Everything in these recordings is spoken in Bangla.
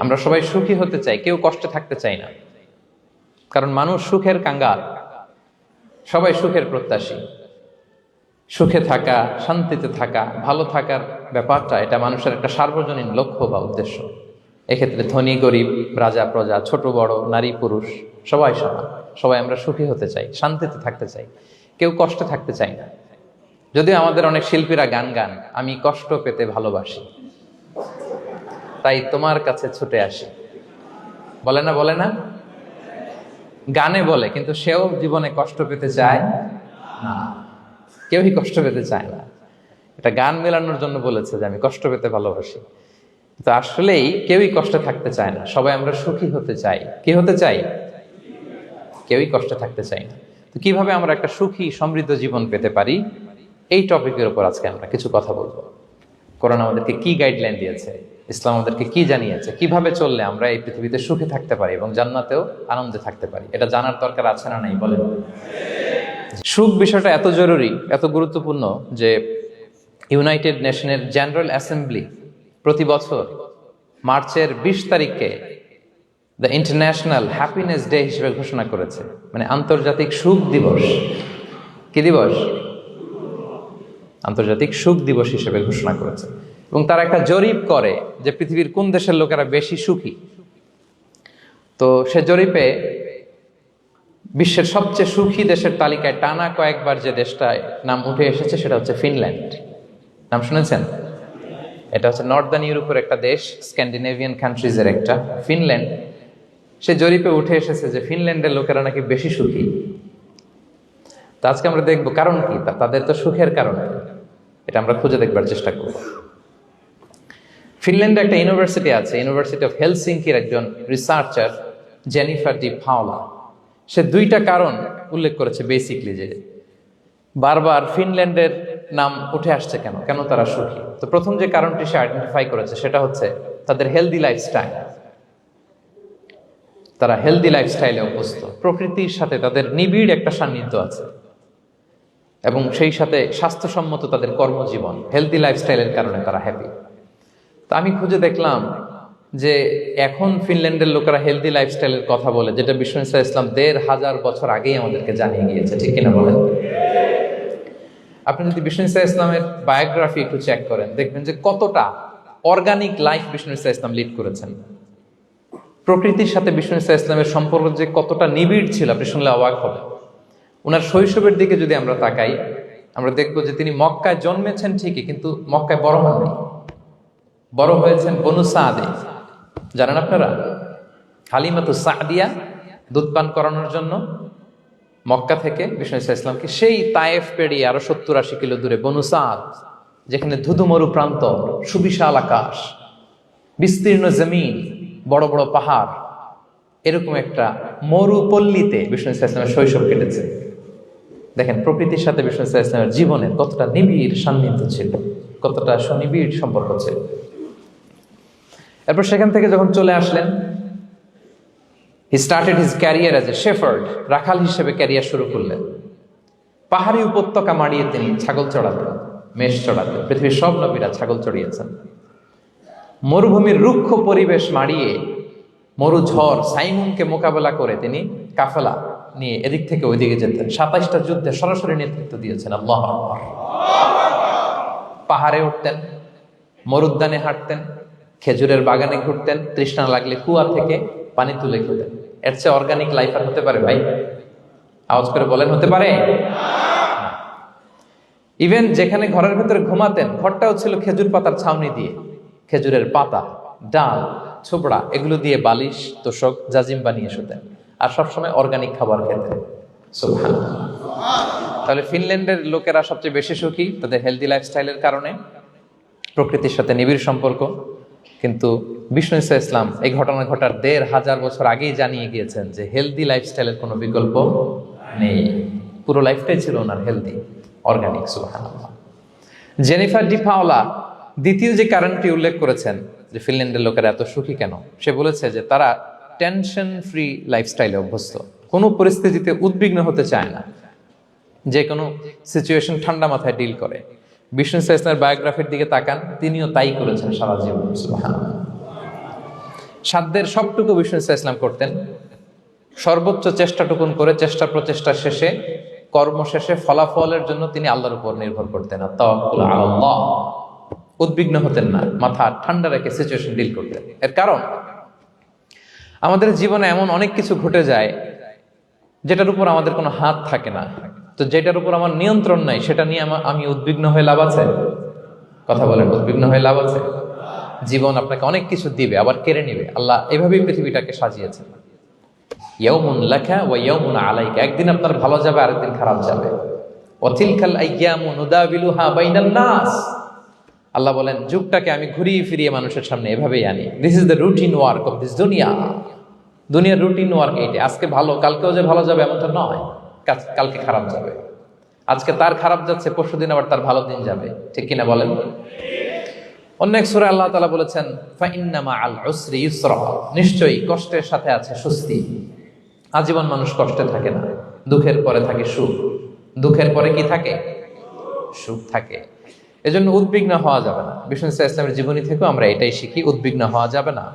আমরা সবাই সুখী হতে চাই, কেউ কষ্টে থাকতে চাই না। কারণ মানুষ সুখের কাঙ্গাল, সবাই সুখের প্রত্যাশী। সুখে থাকা, শান্তিতে থাকা, ভালো থাকার ব্যাপারটা এটা মানুষের একটা সার্বজনীন লক্ষ্য বা উদ্দেশ্য। এক্ষেত্রে ধনী গরিব, রাজা প্রজা, ছোট বড়, নারী পুরুষ সবাই সমান। সবাই আমরা সুখী হতে চাই, শান্তিতে থাকতে চাই, কেউ কষ্টে থাকতে চাই না। যদিও আমাদের অনেক শিল্পীরা গান গান, আমি কষ্ট পেতে ভালোবাসি, তাই তোমার কাছে ছুটে আসি, বলে না? বলে না? গানে বলে, কিন্তু সেও জীবনে কষ্ট পেতে চায় না। কেউই কষ্ট পেতে চায় না। এটা গান মেলানোর জন্য বলেছে যে আমি কষ্ট পেতে ভালোবাসি, তো আসলেই কেউই কষ্টে থাকতে চায় না। সবাই আমরা সুখী হতে চাই। কি হতে চাই? কেউই কষ্টে থাকতে চাই না। তো কিভাবে আমরা একটা সুখী সমৃদ্ধ জীবন পেতে পারি, এই টপিকের উপর আজকে আমরা কিছু কথা বলবো। কোরআন আমাদেরকে কি গাইডলাইন দিয়েছে, ইসলাম আমাদেরকে কি জানিয়েছে, কিভাবে চললে আমরা এই পৃথিবীতে সুখে থাকতে পারি এবং জান্নাতেও আনন্দে থাকতে পারি, এটা জানার দরকার আছে না নাই বলেন? সুখ বিষয়টা এত জরুরি, এত গুরুত্বপূর্ণ যে ইউনাইটেড নেশনের জেনারেল অ্যাসেম্বলি প্রতি বছর মার্চের 20 তারিখকে দ্য ইন্টারন্যাশনাল হ্যাপিনেস ডে হিসেবে ঘোষণা করেছে, মানে আন্তর্জাতিক সুখ দিবস। কি দিবস? আন্তর্জাতিক সুখ দিবস হিসেবে ঘোষণা করেছে। এবং তারা একটা জরিপ করে যে পৃথিবীর কোন দেশের লোকেরা বেশি সুখী। তো সে জরিপে বিশ্বের সবচেয়ে সুখী দেশের তালিকায় টানা কয়েকবার যে দেশটায় নাম উঠে এসেছে সেটা হচ্ছে ফিনল্যান্ড। নাম শুনেছেন? এটা হচ্ছে নর্দার্ন ইউরোপের একটা দেশ, স্ক্যান্ডিনেভিয়ান কান্ট্রিজের একটা, ফিনল্যান্ড। সে জরিপে উঠে এসেছে যে ফিনল্যান্ডের লোকেরা নাকি বেশি সুখী। তো আজকে আমরা দেখবো কারণ কি, তাদের তো সুখের কারণ কি, এটা আমরা খুঁজে দেখবার চেষ্টা করব। ফিনল্যান্ডে একটা ইউনিভার্সিটি আছে, ইউনিভার্সিটি অফ হেলসিঙ্কির একজন রিসার্চার জেনিফার ডি পাওলা, সে 2টা কারণ উল্লেখ করেছে বেসিকলি, যে বারবার ফিনল্যান্ডের নাম উঠে আসছে কেন, কেন তারা সুখী। তো প্রথম যে কারণটি সে আইডেন্টিফাই করেছে সেটা হচ্ছে তাদের হেলদি লাইফস্টাইল। তারা হেলদি লাইফস্টাইলে অভ্যস্ত, প্রকৃতির সাথে তাদের নিবিড় একটা সান্নিধ্য আছে এবং সেই সাথে স্বাস্থ্যসম্মত তাদের কর্মজীবন। হেলদি লাইফস্টাইলের কারণে তারা হ্যাপি। তো আমি খুঁজে দেখলাম যে এখন ফিনল্যান্ডের লোকেরা হেলদি লাইফস্টাইলের কথা বলে, যেটা বিষ্ণু ইসলাম 1500 বছর আগেই আমাদেরকে জানিয়ে গিয়েছে, ঠিক কিনা বলেন? আপনি যদি বিষ্ণু ইসলামের বায়োগ্রাফি একটু চেক করেন, দেখবেন যে কতটা অর্গানিক লাইফ বিষ্ণু ইসলাম লিড করেছেন। প্রকৃতির সাথে বিষ্ণু ইসলামের সম্পর্ক যে কতটা নিবিড় ছিল আপনি শুনলে অবাক হবেন। ওনার শৈশবের দিকে যদি আমরা তাকাই, আমরা দেখবো যে তিনি মক্কায় জন্মেছেন ঠিকই, কিন্তু মক্কায় বড় হননি। বড় হয়েছেন বনু সাদে। জানেন আপনারা? হালিমাতু সাদিয়া দুধ পান করানোর জন্য মক্কা থেকে বিষ্ণু ইসলামকে সেই তায়েফ পেরিয়ে আরো 70-80 কিলো দূরে বনু সাদ, যেখানে ধুধু মরু প্রান্ত, সুবিশাল আকাশ, বিস্তীর্ণ জমিন, বড় বড় পাহাড়, এরকম একটা মরুপল্লীতে বিষ্ণু ইসলামের শৈশব কেটেছে। দেখেন প্রকৃতির সাথে বিষ্ণু ইসলামের জীবনের কতটা নিবিড় সান্নিধ্য ছিল, কতটা সুনিবিড় সম্পর্ক ছিল। এরপর সেখান থেকে যখন চলে আসলেন, he started his career as a shepherd, রাখাল হিসেবে ক্যারিয়ার শুরু করলেন। পাহাড়ি উপত্যকা মাড়িয়ে তিনি ছাগল চড়াতেন, মেষ চড়াতেন। পৃথিবীর সব নবীরা ছাগল চড়িয়েছেন। মরুভূমির রুক্ষ পরিবেশ মাড়িয়ে মরু ঝড় সাইমুনকে মোকাবেলা করে তিনি কাফেলা নিয়ে এদিক থেকে ওইদিকে যেতেন। 27টা যুদ্ধে সরাসরি নেতৃত্ব দিয়েছেন। আল্লাহু আকবার। পাহাড়ে উঠতেন, মরুদ্যানে হাঁটতেন, খেজুরের বাগানে ঘুরতেন, তৃষ্ণা লাগলে কুয়া থেকে পানি তুলে খেতেন। এর চেয়ে অর্গানিক লাইফ আর হতে পারে ভাই? আওয়াজ করে বলেন, হতে পারে? ইভেন যেখানে ঘরের ভেতরে ঘুমাতেন, ঘরটাও ছিল খেজুর পাতার ছাউনি দিয়ে। খেজুরের পাতা, ডাল, ছোবড়া এগুলো দিয়ে বালিশ, তোশক, জাজিম বানিয়ে শুতেন। আর সবসময় অর্গানিক খাবার খেতেন। সুবহানাল্লাহ। তাহলে ফিনল্যান্ডের লোকেরা সবচেয়ে বেশি সুখী তাদের হেলদি লাইফস্টাইলের কারণে, প্রকৃতির সাথে নিবিড় সম্পর্ক। কিন্তু বিষ্ণু ইসলাম এই ঘটনা ঘটার 1500 বছর আগেই জানিয়ে গিয়েছেন যে হেলদি লাইফস্টাইলের কোনো বিকল্প নেই। পুরো লাইফটাই ছিল ওনার হেলদি, অর্গানিক। সুবহানাল্লাহ। জেনিফার ডি পাওলা দ্বিতীয় যে কারণটি উল্লেখ করেছেন যে ফিনল্যান্ডের লোকেরা এত সুখী কেন, সে বলেছে যে তারা টেনশন ফ্রি লাইফস্টাইলে অভ্যস্ত, কোনো পরিস্থিতিতে উদ্বিগ্ন হতে চায় না, যে কোনো সিচুয়েশন ঠান্ডা মাথায় ডিল করে। বিষ্ণু ইসলামের বায়োগ্রাফির দিকে তাকান, তিনিও তাই করেছেন সারা জীবন। সুবহানাল্লাহ। সাধ্যের সবটুকু বিষ্ণু ইসলাম করতেন, সর্বোচ্চ চেষ্টাটুকুন করে চেষ্টা প্রচেষ্টা শেষে কর্ম শেষে ফলাফলের জন্য তিনি আল্লাহর উপর নির্ভর করতেন। তাওয়াক্কুল আলাল্লাহ, উদ্বিগ্ন হতেন না, মাথা ঠান্ডা রেখে সিচুয়েশন ডিল করতেন। এর কারণ আমাদের জীবনে এমন অনেক কিছু ঘটে যায় যেটার উপর আমাদের কোনো হাত থাকে না, তো যেটার উপর আমার নিয়ন্ত্রণ নাই সেটা নিয়ে আমি উদ্বিগ্ন হয়ে লাভ আছে? কথা বলেন, উদ্বিগ্ন হয়ে লাভ আছে? জীবন আপনাকে অনেক কিছু দিবে আবার কেড়ে নিবে। আল্লাহ এভাবেই পৃথিবীটাকে সাজিয়েছেন, ইয়াউমুন লাকা ওয়া ইয়াউমুন আলাইকা, একদিন আপনার ভালো যাবে আরেকদিন খারাপ যাবে। ওয়া তিলকাল আইয়ামু নুদাবিলুহা বাইনান নাস, আল্লাহ বলেন যুগটাকে আমি ঘুরিয়ে ফিরিয়ে মানুষের সামনে এভাবেই আনি। This is the routine work of this দুনিয়া। দুনিয়ার রুটিন ওয়ার্ক এইটা। আজকে ভালো, কালকেও যে ভালো যাবে এমনটা নয়, কালকে খারাপ যাবে। আজকে তার খারাপ যাচ্ছে, পরশুদিন আবার তার ভালো দিন যাবে, ঠিক কিনা বলেন? অন্য এক সূরায় আল্লাহ তাআলা বলেছেন ফাইন্না মাআল উসরি ইউসরা, নিশ্চয়ই কষ্টের সাথে আছে স্বস্তি। আজীবন মানুষ কষ্টে থাকে না, দুঃখের পরে থাকে সুখ, দুঃখের পরে কি থাকে? সুখ থাকে। এজন্য উদ্বিগ্ন হওয়া যাবে না। বিষ্ণু ইসলামের জীবনী থেকেও আমরা এটাই শিখি, উদ্বিগ্ন হওয়া যাবে না।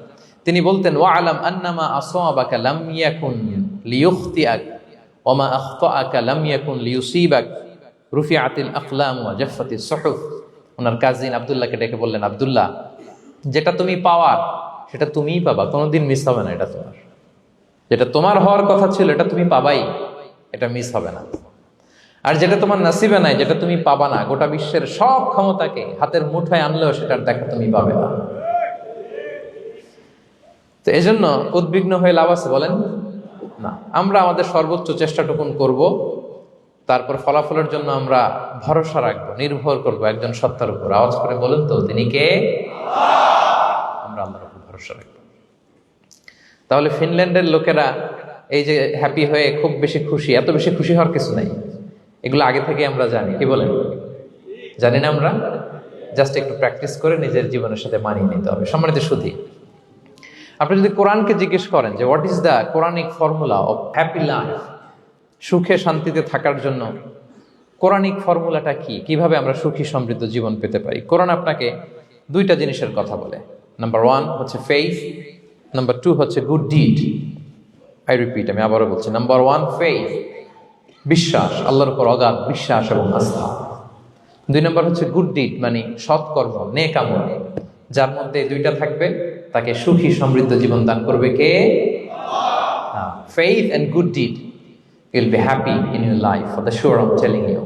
তিনি বলতেন ওয়ালাম আন্নামা আসাবাকা লাম ইয়াকুন লিয়ুখতিআক ওয়া মা আখতাআকা লাম ইয়াকুন লিয়ুসিবাক রুফিআতিল আকলাম ওয়া জাফফাতিস সুহুফ। ওনার কাজিন আব্দুল্লাহকে ডেকে বললেন, আব্দুল্লাহ, যেটা তুমি পাওয়ার সেটা তুমিই পাবা, কোনোদিন মিস হবে না। এটা তোমার, যেটা তোমার হওয়ার কথা ছিল এটা তুমি পাবাই, এটা মিস হবে না। আর যেটা তোমার নসিবে নাই, যেটা তুমি পাবা না, গোটা বিশ্বের সব ক্ষমতাকে হাতের মুঠোয় আনলেও সেটার দেখা তুমি পাবে না। তো এজন্য উদ্বিগ্ন হয়ে লাভ আছে বলেন না। আমরা আমাদের সর্বোচ্চ চেষ্টাটুকুন করব, তারপর ফলাফলের জন্য আমরা ভরসা রাখবো, নির্ভর করব একজন সত্তার উপর। আওয়াজ করে বলেন তো, তিনি কে? আমরা আল্লাহর উপর ভরসা রাখবো। তাহলে ফিনল্যান্ডের লোকেরা এই যে হ্যাপি হয়ে খুব বেশি খুশি, এত বেশি খুশি হওয়ার কিছু নাই। এগুলো আগে থেকে আমরা জানি, কি বলেন? জানি না আমরা? জাস্ট একটু প্র্যাকটিস করে নিজের জীবনের সাথে মানিয়ে নিতে হবে। সম্মানিত সুধী, আপনি যদি কোরআনকে জিজ্ঞেস করেন যে what is the Quranic formula of happy life, সুখে শান্তিতে থাকার জন্য কোরআনিক ফর্মুলাটা কি, কিভাবে আমরা সুখী সমৃদ্ধ জীবন পেতে পারি, কোরআন আপনাকে দুইটা জিনিসের কথা বলে। নাম্বার 1 হচ্ছে ফেইথ, নাম্বার 2 হচ্ছে গুড ডিড। আই রিপিট, আমি আবারও বলছি, নাম্বার 1 ফেইথ, বিশ্বাস, আল্লাহর উপর অগাধ বিশ্বাস এবং আস্থা। 2 নম্বর হচ্ছে গুড ডিড, মানে সৎকর্ম, নেক আমল। যার মধ্যে দুইটা থাকবে তাকে সুখী সমৃদ্ধ জীবন দান করবে কে? Faith and good deed, you will be happy in your life for the sure, I am telling you.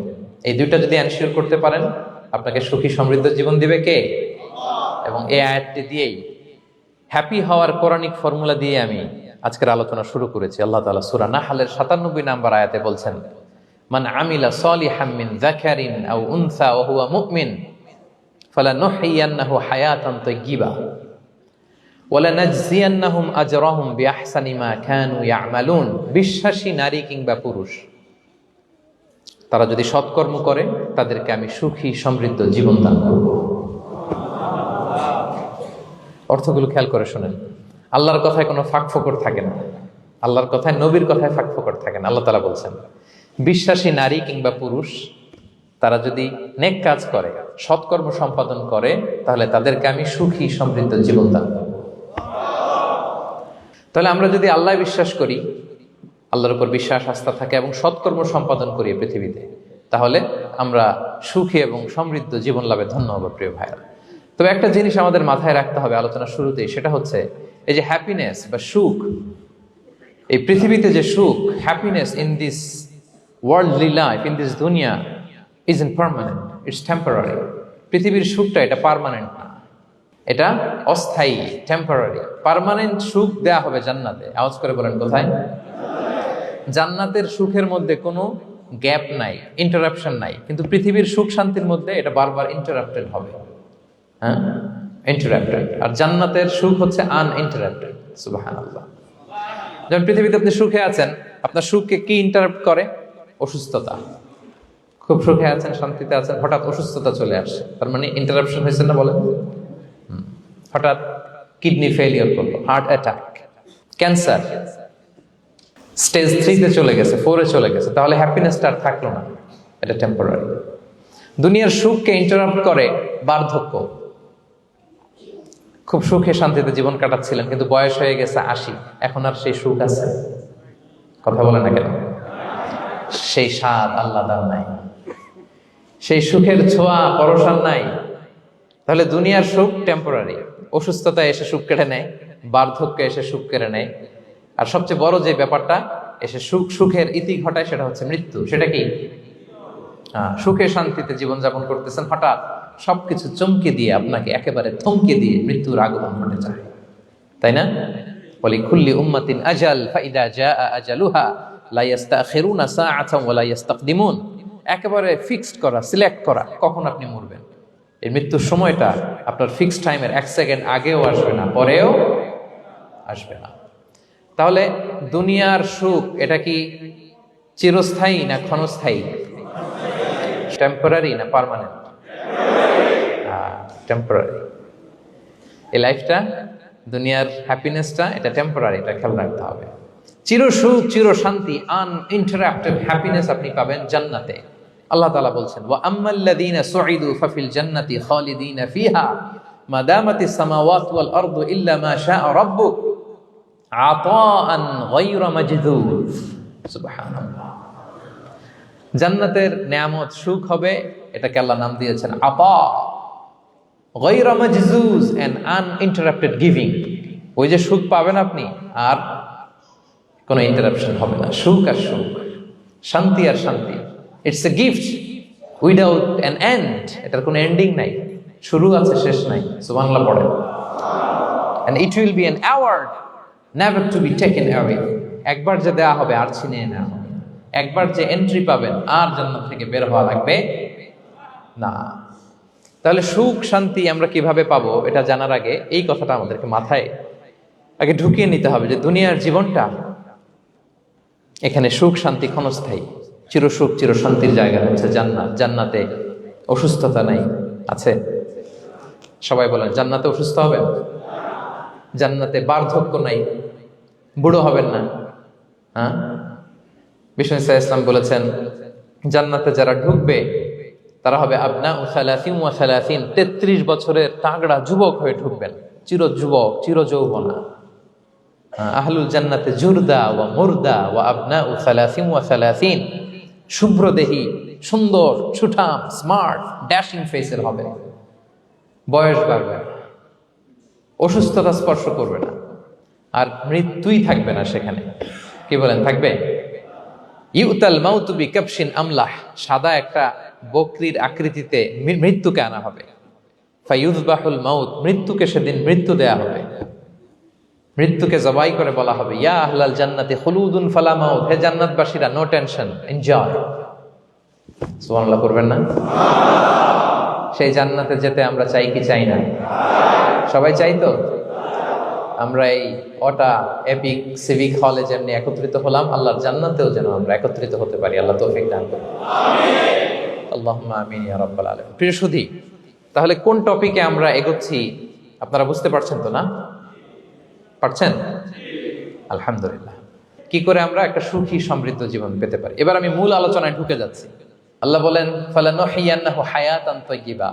এই দুইটা যদি এনশিওর করতে পারেন, আপনাকে সুখী সমৃদ্ধ জীবন দিবে কে? এবং এই আয়াতটি দিয়েই, হ্যাপি হওয়ার কোরআনিক ফর্মুলা দিয়ে আমি আজকের আলোচনা শুরু করেছি। আল্লাহ তাআলা সূরা নাহলের 97 নম্বর আয়াতে বলছেন, মান আমিলা সালিহাম মিন যাকারিন আও উনসা ওয়া হুয়া মুমিন ফালানুহইয়ান্নাহু হায়াতান তাইয়্যিবা ওয়া লানাজজিয়ান্নাহুম আজরাহুম বিআহসানি মা কানু ইয়ামালুন। বিশ্বাসী নারী কিংবা পুরুষ, তারা যদি সৎকর্ম করে তাদেরকে আমি সুখী সমৃদ্ধ জীবন দান করব। অর্থগুলো খেয়াল করে শোনেন। আল্লাহর কথায় কোনো ফাঁকফোকর থাকে না, আল্লাহর কথায়, নবীর কথায় ফাঁকফোকর থাকে না। আল্লাহ তাআলা বলছেন বিশ্বাসী নারী কিংবা পুরুষ তারা যদি নেক কাজ করে, সৎকর্ম সম্পাদন করে, তাহলে তাদেরকে আমি সুখী সমৃদ্ধ জীবন দান করব। তাহলে আমরা যদি আল্লাহ বিশ্বাস করি, আল্লাহর উপর বিশ্বাস আস্থা থাকে এবং সৎকর্ম সম্পাদন করি পৃথিবীতে, তাহলে আমরা সুখী এবং সমৃদ্ধ জীবন লাভে ধন্য হব প্রিয় ভাইরা। তবে একটা জিনিস আমাদের মাথায় রাখতে হবে আলোচনা শুরুতেই, সেটা হচ্ছে এই যে হ্যাপিনেস বা সুখ, এই পৃথিবীতে যে সুখ, happiness in this worldly life, in this দুনিয়া ইজন্ট পার্মানেন্ট, ইটস টেম্পোরারি। পৃথিবীর সুখটা এটা পার্মানেন্ট না, এটা অস্থায়ী, টেম্পোরারি। পার্মানেন্ট সুখ দেয়া হবে জান্নাতে। আওয়াজ করে বলেন কোথায়? জান্নাতের সুখের মধ্যে কোনো গ্যাপ নাই, ইন্টারাপশন নাই। কিন্তু পৃথিবীর সুখ শান্তির মধ্যে এটা বারবার ইন্টারাপ্টেড হবে, হ্যাঁ, ইন্টারাপ্টেড। আর জান্নাতের সুখ হচ্ছে আনইন্টারাপ্টেড। সুবহানাল্লাহ। যখন পৃথিবীতে আপনি সুখে আছেন, আপনার সুখকে কি ইন্টারাপ্ট করে? অসুস্থতা। খুব সুখে আছেন, শান্তিতে আছেন, হঠাৎ অসুস্থতা চলে আসছে, তার মানে ইন্টারাপশন হয়েছে না বলেন? হঠাৎ কিডনি ফেলিয়ার করলো, হার্ট অ্যাটাক, ক্যান্সার স্টেজ 3-তে চলে গেছে, 4-এ চলে গেছে, তাহলে হ্যাপিনেসটা আর থাকলো না, এটা টেম্পোরারি। দুনিয়ার সুখকে ইন্টারাপ্ট করে বার্ধক্য, খুব সুখে শান্তিতে জীবন কাটাচ্ছিলেন, কিন্তু বয়স হয়ে গেছে 80, এখন আর সেই সুখ আছে? কথা বলে না কেন? সেই স্বাদ আল্লাহর নাই, সেই সুখের ছোঁয়া পরশার নাই। তাহলে দুনিয়ার সুখ টেম্পোরারি, অসুস্থতা এসে সুখ কেড়ে নেয়, বার্ধক্য এসে সুখ কেড়ে নেয়, আর সবচেয়ে বড় যে ব্যাপারটা এসে সুখের ইতি ঘটায় সেটা হচ্ছে মৃত্যু। সেটা কি? সুখে শান্তিতে জীবনযাপন করতেছেন, হঠাৎ সবকিছু চমকে দিয়ে আপনাকে একেবারে থমকে দিয়ে মৃত্যুর আগমন ঘটে যায়, তাই না? বলি কুল্লি উম্মাতিন আজাল ফাইদা জাআ আজালুহা লা ইস্তাখিরুনা সাআতান ওয়া লা ইস্তাকদিমুন। একেবারে ফিক্সড করা, সিলেক্ট করা কখন আপনি মরবেন। এই মৃত্যুর সময়টা আপনার ফিক্সড টাইমের 1 সেকেন্ড আগেও আসবে না, পরেও আসবে না। তাহলে দুনিয়ার সুখ এটা কি চিরস্থায়ী না ক্ষণস্থায়ী? টেম্পোরারি না পার্মানেন্ট? টেম্পোরারি। এই লাইফটা, দুনিয়ার হ্যাপিনেসটা, এটা টেম্পোরারি, এটা খেয়াল রাখতে হবে। চির সুখ, চির শান্তি, আনইন্টারাপ্টেড হ্যাপিনেস আপনি পাবেন জান্নাতে। আল্লাহ তাআলা বলছেন, ওয়া আম্মাল্লাযীনা সুঈদু ফাফিল জান্নাতি খালিদিনা ফিহা মা দামাতিস সামাওয়াতু ওয়াল আরদু ইল্লা মা শাআ রাব্বুক আতাআন গায়রা মাজদুদ। সুবহানাল্লাহ। জান্নাতের নেয়ামত, সুখ হবে, এটাকে আল্লাহ নাম দিয়েছেন আতা, গায়রা মাজজুজ, এন্ড আনইন্টারাপ্টেড গিভিং। ওই যে সুখ পাবেন আপনি, আর কোনো ইন্টারাপশন হবে না। সুখ আর সুখ, শান্তি আর শান্তি, it's a gift without an end. এটার কোনো এন্ডিং নাই, শুরু আছে শেষ নাই। সুবহানাল্লাহ পড়েন। And it will be an award never to be taken away. একবার যে দেয়া হবে আর ছিনিয়ে নেওয়া হবে। একবার যে এন্ট্রি পাবেন আর জান্নাত থেকে বের হওয়া লাগবে না। তাহলে সুখ শান্তি আমরা কিভাবে পাবো, এটা জানার আগে এই কথাটা আমাদেরকে মাথায় আগে ঢুকিয়ে নিতে হবে যে দুনিয়ার জীবনটা, এখানে সুখ শান্তি ক্ষণস্থায়ী। চির সুখ চির শান্তির জায়গা হচ্ছে জান্নাত। জান্নাতে অসুস্থতা নাই, আছে? সবাই বলেন জান্নাতে অসুস্থ হবেন? জান্নাতে বার্ধক্য নাই, বুড়ো হবেন না। হ্যাঁ, বিষ্ণু ইসলাম বলেছেন জান্নাতে যারা ঢুকবে তারা হবে আবনা ও সালাসিন ওয়া সালাসিন, 33 বছরের তাগড়া যুবক হয়ে ঢুকবেন, চির যুবক, চির যৌবনা। আহলুল জান্নাতে জুরদা ওয়া মুরদা ওয়া আবনা ও সালাসিন ওয়া সালাসিন, শুভ্রদেহী, সুন্দর, সুঠাম, স্মার্ট, ড্যাশিং ফেসের হবে। বয়স বাড়বে, অসুস্থতা স্পর্শ করবে না, আর মৃত্যুই থাকবে না সেখানে। কি বলেন, থাকবে? ইউতাল মাউতু বিকাবশিন আমলাহ, সাদা একটা বকরির আকৃতিতে মৃত্যুকে আনা হবে। ফায়ুযবাহুল মাউত, মৃত্যুকে সেদিন মৃত্যু দেয়া হবে। মৃত্যুকে জবাই করে বলা হবে, ইয়া আহলাল জান্নাতি খুলুদুন ফালা মাউত, হে জান্নাতবাসীরা, নো টেনশন, এনজয়। সুবহানাল্লাহ করবেন না? সেই জান্নাতে যেতে আমরা চাই কি চাই না? সবাই চাই তো? আমরা এই ওটা এপিক সিভিক হলে যেমনি একত্রিত হলাম, আল্লাহর জান্নাতেও যেন আমরা একত্রিত হতে পারি। আল্লাহ তৌফিক দান করুন। আল্লাহুম্মা আমিন ইয়া রাব্বাল আলামিন। প্রিয় সুধী, তাহলে কোন টপিকে আমরা এগোচ্ছি আপনারা বুঝতে পারছেন তো না? পারছেন? আলহামদুলিল্লাহ। কি করে আমরা একটা সুখী সমৃদ্ধ জীবন পেতে পারি, এবার আমি মূল আলোচনায় ঢুকে যাচ্ছি। আল্লাহ বলেন, ফালানুহিয়ান্নাহু হায়াতান তাইয়্যিবা,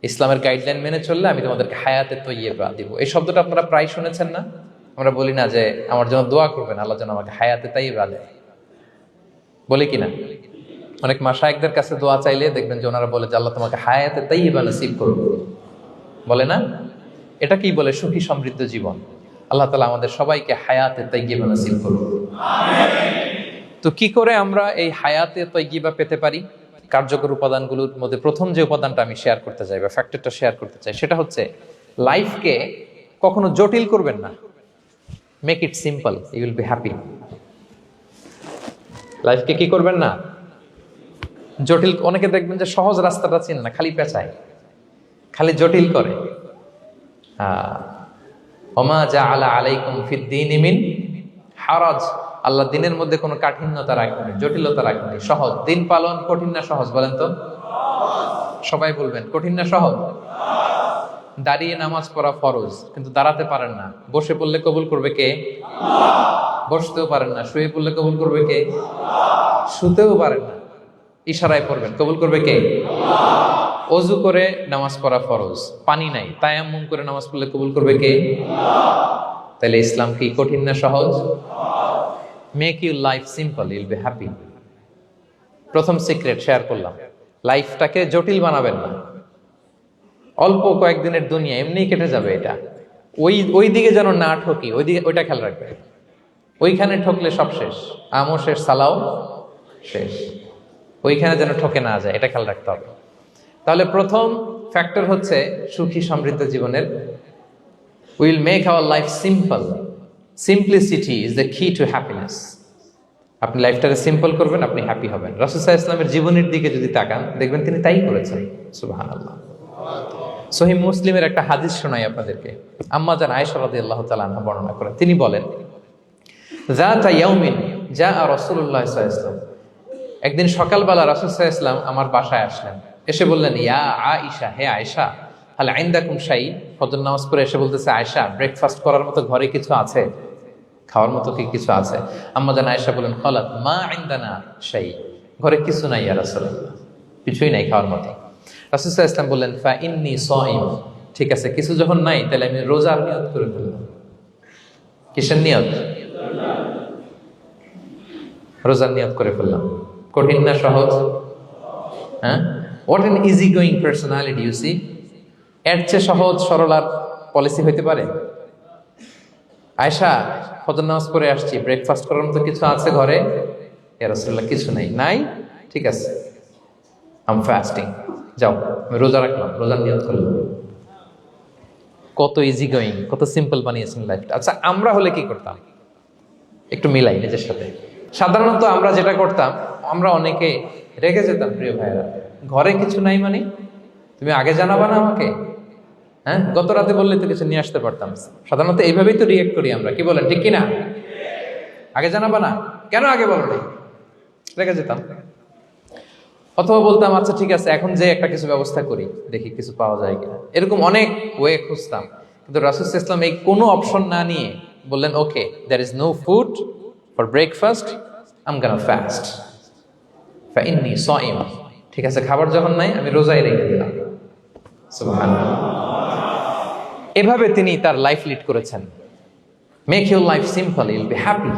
ইসলামের গাইডলাইন মেনে চললে আমি তোমাদেরকে হায়াতে তাইয়্যিবা দিব। এই শব্দটা আপনারা প্রায় শুনেছেন না? আমরা বলি না যে আমার জন্য দোয়া করবেন, আল্লাহ যেন আমাকে হায়াতে তাইয়্যিবা দেয়, বলি কিনা? অনেক মাশায়েখদের কাছে দোয়া চাইলে দেখবেন যে ওনারা বলে যে আল্লাহ তোমাকে হায়াতে তাইয়্যিবা নসিব করুন, বলে না? এটা কি বলে? সুখী সমৃদ্ধ জীবন। আল্লাহ তাআলা আমাদের সবাইকে হায়াতে তাইয়্যিবা নসিব করুন। তো কি করে আমরা এই হায়াতে তাইয়্যিবা পেতে পারি? কার্যকর উপাদানগুলোর মধ্যে প্রথম যে উপাদানটা আমি শেয়ার করতে চাই বা ফ্যাক্টরটা শেয়ার করতে চাই, সেটা হচ্ছে লাইফকে কখনো জটিল করবেন না। Make it simple, you will be happy. লাইফকে কি করবেন না? জটিল। অনেকে দেখবেন যে সহজ রাস্তাটা চেনে না, খালি পেঁচায়, খালি জটিল করে। ওমা জাআলা আলাইকুম ফিদ-দীনি মিন হারাজ, আল্লাহ দিনের মধ্যে কোনো কাঠিন্যতা রাখেনি, জটিলতা রাখেনি, সহজ। দিন পালন কঠিন না সহজ? বলেন তো, সবাই বলবেন কঠিন না সহজ? দাঁড়িয়ে নামাজ পড়া ফরজ, কিন্তু দাঁড়াতে পারেন না। বসে পড়লে কবুল করবে কে? বসতেও পারেন না। শুয়ে পড়লে কবুল করবে কে? শুতেও পারেন না। ইশারায় পড়বেন, কবুল করবে কে? অজু করে নামাজ পড়া ফরজ, পানি নাই, তায়াম্মুম করে নামাজ পড়লে কবুল করবে কে? তাহলে ইসলাম কি কঠিন না সহজ? Make your life simple, Yule be happy. প্রথম সিক্রেট শেয়ার করলাম, লাইফটাকে জটিল বানাবেন না। অল্প কয়েকদিনের দুনিয়া, এমনি কেটে যাবে। এটা ওই দিকে যেন না ঠকি, ওইটা খেয়াল রাখবে। ওইখানে ঠকলে সব শেষ, আমও শেষ, সালাও শেষ। ওইখানে যেন ঠকে না যায়, এটা খেয়াল রাখতে হবে। তাহলে প্রথম ফ্যাক্টর হচ্ছে সুখী সমৃদ্ধ জীবনের, will make our life simple. Simplicity is the কি টু হ্যাপিনেস। আপনি লাইফটাকে সিম্পল করবেন, আপনি হ্যাপি হবেন। রাসূল সাল্লাল্লাহু আলাইহি ওয়াসাল্লামের জীবনের দিকে যদি তাকান, দেখবেন তিনি তাই করেছেন। সুবহানাল্লাহ। সহিহ মুসলিমের একটা হাদিস শোনাই আপনাদেরকে। আম্মা জান আয়েশা রাদিয়াল্লাহু তাআলা আনহা বর্ণনা করেন। তিনি বলেন, যাতা ইয়াউমিন জাআ রাসূলুল্লাহ সাল্লাল্লাহু আলাইহি ওয়াসাল্লাম, একদিন সকালবেলা রাসূল সাল্লাল্লাহু আলাইহি ওয়াসাল্লাম আমার বাসায় আসলেন। এসে বললেন, ইয়া আয়েশা, হে আয়েশা, হাল ইনদাকুম শাই। ফজর নামাজ পড়ে এসে বলতেছে, আয়েশা, ব্রেকফাস্ট করার মতো ঘরে কিছু আছে? খাওয়ার মতো কি কিছু আছে? আম্মা জান আয়েশা বলেন, ক্বালাত মা ইনদানা শাই, ঘরে কিছু নাই ইয়া রাসূলুল্লাহ, কিছুই নাই খাওয়ার মতো। রাসূল সাল্লাল্লাহু আলাইহি ওয়াসাল্লাম বললেন, ফা ইন্নী সাইম, ঠিক আছে, কিছু যখন নাই তাহলে আমি রোজার নিয়ত করে ফেললাম। কিসের নিয়ত? রোজার নিয়ত করে ফেললাম। কঠিন না সহজ? হ্যাঁ, what an easy going personality you see. এর চেয়ে সহজ সরল আর পলিসি হইতে পারে? আয়েশা, ফজর নামাজ পড়ে আসছি, ব্রেকফাস্ট করার মতো কিছু আছে ঘরে? ইয়া রাসূলুল্লাহ, কিছু নাই। নাই, ঠিক আছে, আম ফাস্টিং, যাও আমি রোজা রাখলাম, রোজার নিয়ত করলাম। কত ইজি গোয়িং, কত সিম্পল বানিয়েছেন লাইফটা। আচ্ছা, আমরা হলে কি করতাম? একটু মিলাই নিজের সাথে। সাধারণত আমরা যেটা করতাম, আমরা অনেকে রেগে যেতাম। প্রিয় ভাইয়েরা, ঘরে কিছু নাই মানে তুমি আগে জানাবা না আমাকে? হ্যাঁ, গত রাতে বললে তো কিছু নিয়ে আসতে পারতাম। সাধারণত এইভাবেই তো রিয়েক্ট করি আমরা, কি বলেন, ঠিক কিনা? আগে জানাবা না কেন, আগে বলো না, রেগে যেতাম। অথবা বলতাম, আচ্ছা ঠিক আছে, এখন যে একটা কিছু ব্যবস্থা করি, দেখি কিছু পাওয়া যায় কিনা। এরকম অনেক ওয়ে খুঁজতাম। কিন্তু রাসূল সাল্লাল্লাহু আলাইহি ওয়াসাল্লাম এই কোনো অপশন না নিয়ে বললেন, okay, there is no food for breakfast, I am gonna fast, ফা ইন্নী সাইম। ঠিক আছে, খাবার যখন নাই আমি রোজাই রেখে দিলাম। সুবহানাল্লাহ। এভাবে তিনি তার লাইফ লিড করেছেন। Make your life simple, Yule be happy.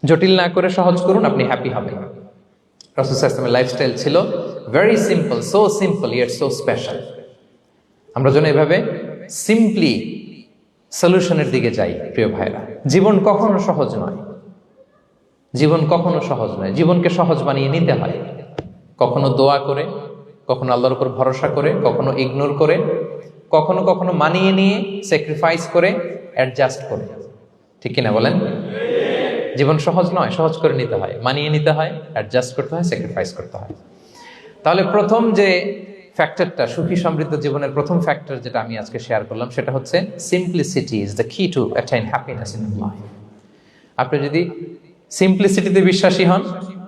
জটিল না করে সহজ করুন, আপনি হ্যাপি হবেন। রাসূল সাল্লাল্লাহু আলাইহি ওয়াসাল্লামের লাইফস্টাইল ছিল very simple, so simple yet so special. আমরা যেন এভাবে সিম্পলি সলিউশনের দিকে যাই। প্রিয় ভাইরা, জীবন কখনো সহজ নয়, জীবন কখনো সহজ নয়। জীবনকে সহজ বানিয়ে নিতে হয়, কখনো দোয়া করে, কখনো আল্লাহর উপর ভরসা করে, কখনো ইগনোর করে, কখনো কখনো মানিয়ে নিয়ে, স্যাক্রিফাইস করে, অ্যাডজাস্ট করে। ঠিক কিনা বলেন? জীবন সহজ নয়, সহজ করে নিতে হয়, মানিয়ে নিতে হয়, অ্যাডজাস্ট করতে হয়, স্যাক্রিফাইস করতে হয়। তাহলে প্রথম যে ফ্যাক্টরটা, সুখী সমৃদ্ধ জীবনের প্রথম ফ্যাক্টর যেটা আমি আজকে শেয়ার করলাম, সেটা হচ্ছে সিম্পলিসিটি ইজ দ্য কি টু অ্যাটাইন হ্যাপিনেস ইন লাইফ। আপনি যদি সিম্পলিসিটিতে বিশ্বাসী হন,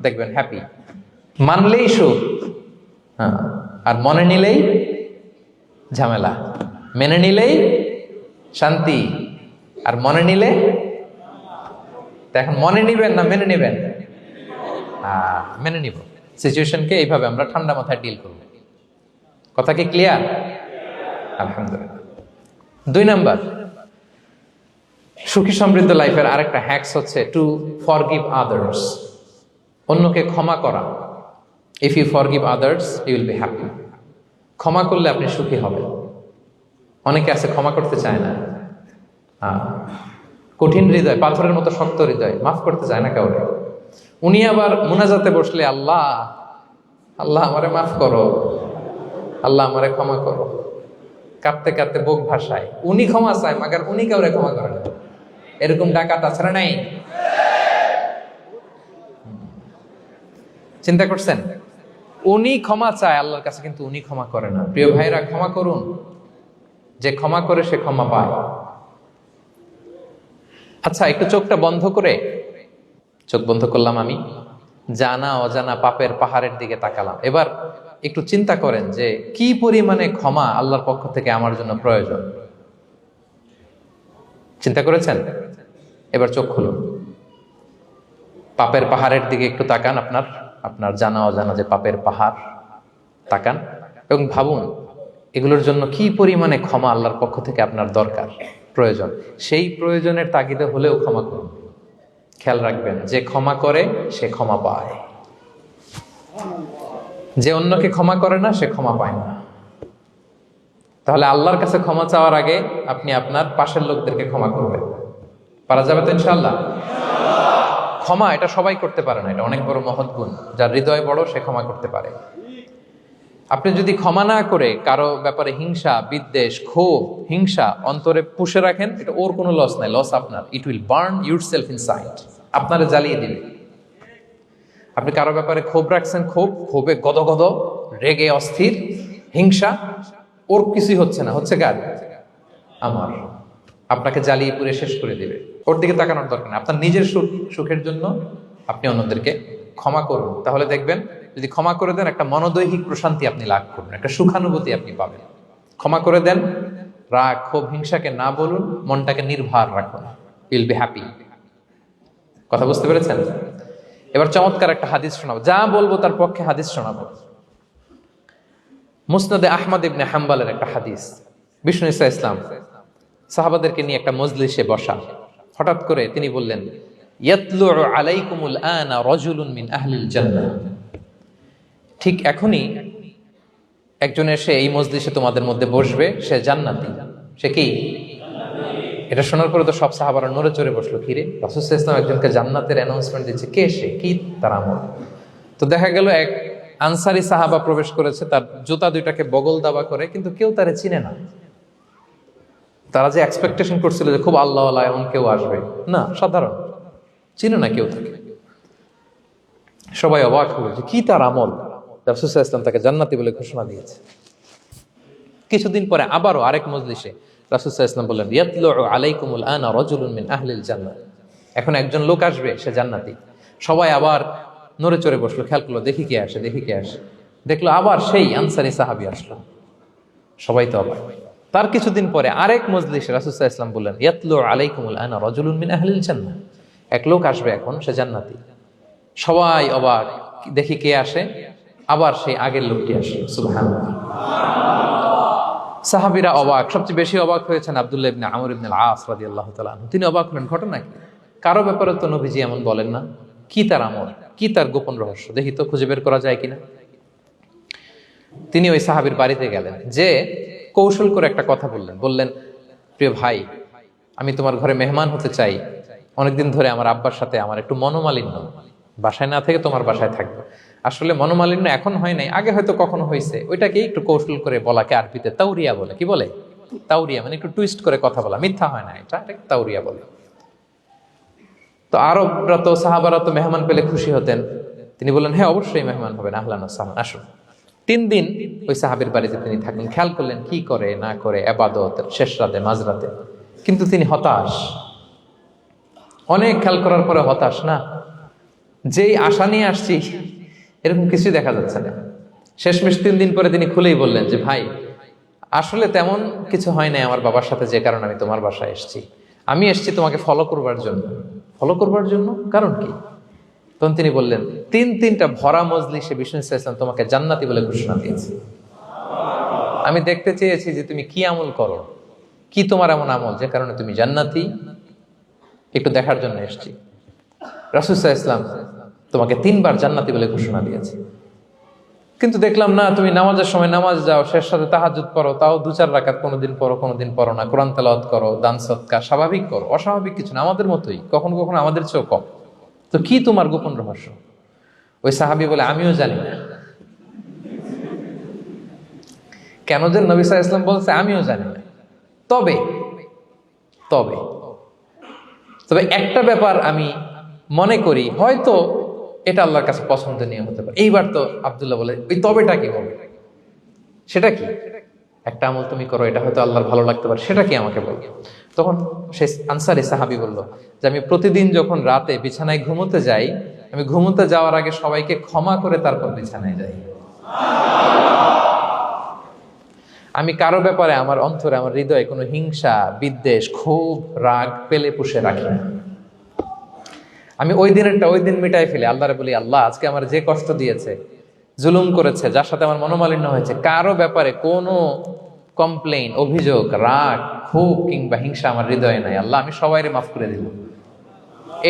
দেখবেন হ্যাপি। মানলেই সুখ, হ্যাঁ, আর মনে নিলেই ঝামেলা। মেনে নিলেই শান্তি, আর মনে নিলে। এখন মনে নিবেন না মেনে নিবেন? মেনে নিব। সিচুয়েশনকে এইভাবে আমরা ঠান্ডা মাথায় ডিল করব। কথা কি ক্লিয়ার? আলহামদুলিল্লাহ। 2 নাম্বার, সুখী সমৃদ্ধ লাইফের আরেকটা হ্যাকস হচ্ছে টু ফরগিভ আদার্স। অন্যকে ক্ষমা করা। If you forgive others, you will be happy. ক্ষমা করলে আপনি সুখী হবেন। অনেকে আছে ক্ষমা করতে চায় না, কঠিন হৃদয়, পাথরের মতো শক্ত হৃদয়, মাফ করতে চায় না কাউকে। উনি আবার মুনাজাতে বসলে, আল্লাহ আল্লাহ আমারে মাফ করো, আল্লাহ আমারে ক্ষমা করো, কাঁদতে কাঁদতে বুক ভাসায়। উনি ক্ষমা চায়, মাগার উনি কাউরে ক্ষমা করে না। এরকম ডাকাত আছে না নাই? চিন্তা করছেন? উনি ক্ষমা চায় আল্লাহর কাছে, কিন্তু উনি ক্ষমা করে না। প্রিয় ভাইরা, ক্ষমা করুন। যে ক্ষমা করে সে ক্ষমা পায়। আচ্ছা, একটু চোখটা বন্ধ করে, চোখ বন্ধ করলাম আমি, জানা অজানা পাপের পাহাড়ের দিকে তাকালাম। এবার একটু চিন্তা করেন যে কি পরিমাণে ক্ষমা আল্লাহর পক্ষ থেকে আমার জন্য প্রয়োজন। চিন্তা করেছেন? এবার চোখ খুলুন, পাপের পাহাড়ের দিকে একটু তাকান। আপনার জানা অজানা যে পাপের পাহাড়, তাকান এবং ভাবুন এগুলোর জন্য কি পরিমাণে ক্ষমা আল্লাহর পক্ষ থেকে আপনার দরকার, প্রয়োজন। সেই প্রয়োজনের তাগিদে হলেও ক্ষমা করুন। খেয়াল রাখবেন, যে ক্ষমা করে সে ক্ষমা পায়, যে অন্যকে ক্ষমা করে না সে ক্ষমা পায় না। তাহলে আল্লাহর কাছে ক্ষমা চাওয়ার আগে আপনি আপনার পাশের লোকদেরকে ক্ষমা করবেন। পারা যাবে তো ইনশাআল্লাহ? ক্ষমা এটা সবাই করতে পারে না, এটা অনেক বড় মহৎ গুণ। যার হৃদয় বড় সে ক্ষমা করতে পারে। আপনি যদি ক্ষমা না করে কারো ব্যাপারে হিংসা, বিদ্বেষ, ক্ষোভ, হিংসা অন্তরে পুষে রাখেন, এটা ওর কোনো লস নাই, লস আপনার। It will burn yourself inside, আপনারে জ্বালিয়ে দিবে। আপনি কারো ব্যাপারে ক্ষোভ রাখছেন, ক্ষোভে গদগদ, রেগে অস্থির, হিংসা, ওর কিছুই হচ্ছে না, হচ্ছে কার? আমার। আপনাকে জ্বালিয়ে পুড়ে শেষ করে দিবে। ওর দিকে তাকানোর দরকার নেই। আপনার নিজের সুখের জন্য আপনি অন্যদেরকে ক্ষমা করুন। তাহলে দেখবেন, যদি ক্ষমা করে দেন, একটা মনোদৈহিক প্রশান্তি আপনি লাভ করবেন, একটা সুখানুভূতি আপনি পাবেন। ক্ষমা করে দেন, রাগ, ক্ষোভ, হিংসাকে না বলুন, মনটাকে নির্ভার রাখুন, ইউল বি হ্যাপি। কথা বুঝতে পেরেছেন? এবার চমৎকার একটা হাদিস শোনাবো, যা বলবো তার পক্ষে হাদিস শোনাবো। মুসনাদে আহমদ ইবনে হাম্বালের একটা হাদিস। বিষ্ণু ঈসা ইসলাম সাহাবাদেরকে নিয়ে একটা মজলিসে বসা। হঠাৎ করে তিনি বললেন, ইয়াতলুউ আলাইকুমুল আনা রাজুলুন মিন আহলিল জান্নাহ। ঠিক এখনই একজন এসে এই মজলিসে তোমাদের মধ্যে বসবে, সে জান্নাতি। সে কি? এটা শোনার পরে তো সব সাহাবারা নড়ে চড়ে বসলো। কিরে, রাসূল সাল্লাল্লাহু আলাইহি ওয়াসাল্লাম একজনকে জান্নাতের অ্যানাউন্সমেন্ট দিচ্ছে, কে সে, কি তার আমল? তো দেখা গেল এক আনসারী সাহাবা প্রবেশ করেছে, তার জুতা দুইটাকে বগল দাবা করে, কিন্তু কেউ তারে চিনে না। তারা যে এক্সপেকটেশন করছিল যে খুব আল্লাহওয়ালা এমন কেউ আসবে, না, সাধারণ, চিনে না কেউ তাকে। সবাই অবাক হলো যে কি তার আমল, রাসূল সাল্লাল্লাহু আলাইহি ওয়াসাল্লাম তাকে জান্নাতি বলে ঘোষণা দিয়েছে। কিছুদিন পরে আবারও আরেক মজলিসে রাসূল সাল্লাল্লাহু আলাইহি ওয়াসাল্লাম বললেন, ইয়াতলুউ আলাইকুমুল আনা রাজুলুন মিন আহলিল জান্নাহ। এখন একজন লোক আসবে, সে জান্নাতি। সবাই আবার নড়ে চড়ে বসলো, খেয়াল করলো, দেখি কে আসে, দেখি কে আসে। দেখলো আবার সেই আনসারী সাহাবী আসলো। সবাই তো অবাক। তার কিছুদিন পরে আরেক মজলিসে রাসূল সাল্লাল্লাহু আলাইহি ওয়াসাল্লাম বললেন, ইয়াতলুউ আলাইকুমুল আনা রাজুলুন মিন আহলিল জান্নাহ। এক লোক আসবে এখন, সে জান্নাতি। সবাই অবাক, দেখি কে আসে, আবার সেই আগের লোকটি আসে। সুবহানাল্লাহ। সাহাবীরা অবাক, সবচেয়ে বেশি অবাক হয়েছেন আব্দুল্লাহ ইবনে আমর ইবনে আল-আস রাদিয়াল্লাহু তাআলা আনহু। তিনি অবাক হলেন, ঘটনা কি? কারো ব্যাপারে তো নবীজি এমন বলেন না, কি তার আমল, কি তার গোপন রহস্য, দেখি তো খুঁজে বের করা যায় কিনা। তিনি ওই সাহাবীর বাড়িতে গেলেন, যে কৌশল করে একটা কথা বললেন, প্রিয় ভাই, আমি তোমার ঘরে মেহমান হতে চাই। অনেকদিন ধরে আমার আব্বার সাথে আমার একটু মনোমালিন্য, বাসায় না থেকে তোমার বাসায় থাকবো। আসলে মনোমালিন্য এখন হয় নাই, আগে হয়তো কখনো হয়েছে। ওইটাকে একটু কৌশল করে বলাকে আরবিতে তাউরিয়া বলে। কি বলে? তাউরিয়া, মানে একটু টুইস্ট করে কথা বলা, মিথ্যা হয় না, এটা তাউরিয়া বলে। তো আরবরা তো, সাহাবারা তো মেহমান পেলে খুশি হতেন। তিনি বললেন, হ্যাঁ অবশ্যই মেহমান হবেন, আহলান ওয়া সাহলান, আসুন। 3 দিন ওই সাহাবীর বাড়িতে তিনি থাকলেন। খেয়াল করলেন কি করে না করে, ইবাদত, শেষ রাতে, মাঝরাতে। কিন্তু তিনি হতাশ, অনেক খেয়াল করার পরে হতাশ। না, যেই আশা নিয়ে আসছি এরকম কিছুই দেখা যাচ্ছে না। শেষমেশ 3 দিন পরে তিনি খুলেই বললেন যে, ভাই আসলে তেমন কিছু হয় নাই আমার বাবার সাথে, যে কারণে আমি তোমার বাসায় এসেছি। আমি এসেছি তোমাকে ফলো করবার জন্য। ফলো করবার জন্য? কারণ কি? তখন তিনি বললেন, 3টা ভরা মজলিসে বিষ্ণু ইসলাম তোমাকে জান্নাতি বলে ঘোষণা দিয়েছে। আমি দেখতে চেয়েছি যে তুমি কি আমল করো, কি তোমার এমন আমল যে কারণে তুমি জান্নাতি, একটু দেখার জন্য এসেছি। রাসূল সাল্লাল্লাহু আলাইহি ওয়াসাল্লাম তোমাকে 3বার জান্নাতি বলে ঘোষণা দিয়েছে, কিন্তু দেখলাম না, তুমি নামাজের সময় নামাজ যাও, শেষ সাথে তাহাজ্জুদ পড়ো, তাও 2-4 রাকাত, কোনোদিন পড়ো কোনোদিন পড়ো না, কোরআন তেলাওয়াত করো, দান সদকা, স্বাভাবিক করো, অস্বাভাবিক কিছু না, আমাদের মতোই, কখনো কখনো আমাদের চেয়েও কম। তো কি তোমার গোপন রহস্য? ওই সাহাবী বলে, আমিও জানি না। কেন যে নবী সাল্লাল্লাহু আলাইহি ওয়াসাল্লাম বলছে আমিও জানি না। তবে তবে তবে একটা ব্যাপার আমি মনে করি, হয়তো এটা আল্লাহর কাছে পছন্দনীয় হতে পারে। এইবার তো আব্দুল্লাহ বলে, ওই তবেটা কি বলবে? সেটা কি? একটা আমল তুমি করো, এটা হয়তো আল্লাহর ভালো লাগতে পারে, সেটা কি আমাকে বলবে? তখন সে আনসারী সাহাবী বলল যে, আমি প্রতিদিন যখন রাতে বিছানায় ঘুমোতে যাই, আমি ঘুমোতে যাওয়ার আগে সবাইকে ক্ষমা করে তারপর বিছানায় যাই। আমি কারো ব্যাপারে আমার অন্তরে, আমার হৃদয়ে কোনো হিংসা, বিদ্বেষ, ক্ষোভ, রাগ পেলে পুষে রাখি না। আমি ওই দিনেরটা ওই দিন মিটাই ফেলি। আল্লাহরে বলি, আল্লাহ আজকে আমার যে কষ্ট দিয়েছে, জুলুম করেছে, যার সাথে আমার মনোমালিন্য হয়েছে, কারো ব্যাপারে কোনো কমপ্লেইন, অভিযোগ, রাগ, ক্ষোভ কিংবা হিংসা আমার হৃদয়ে নাই, আল্লাহ আমি সবাইরে মাফ করে দিব,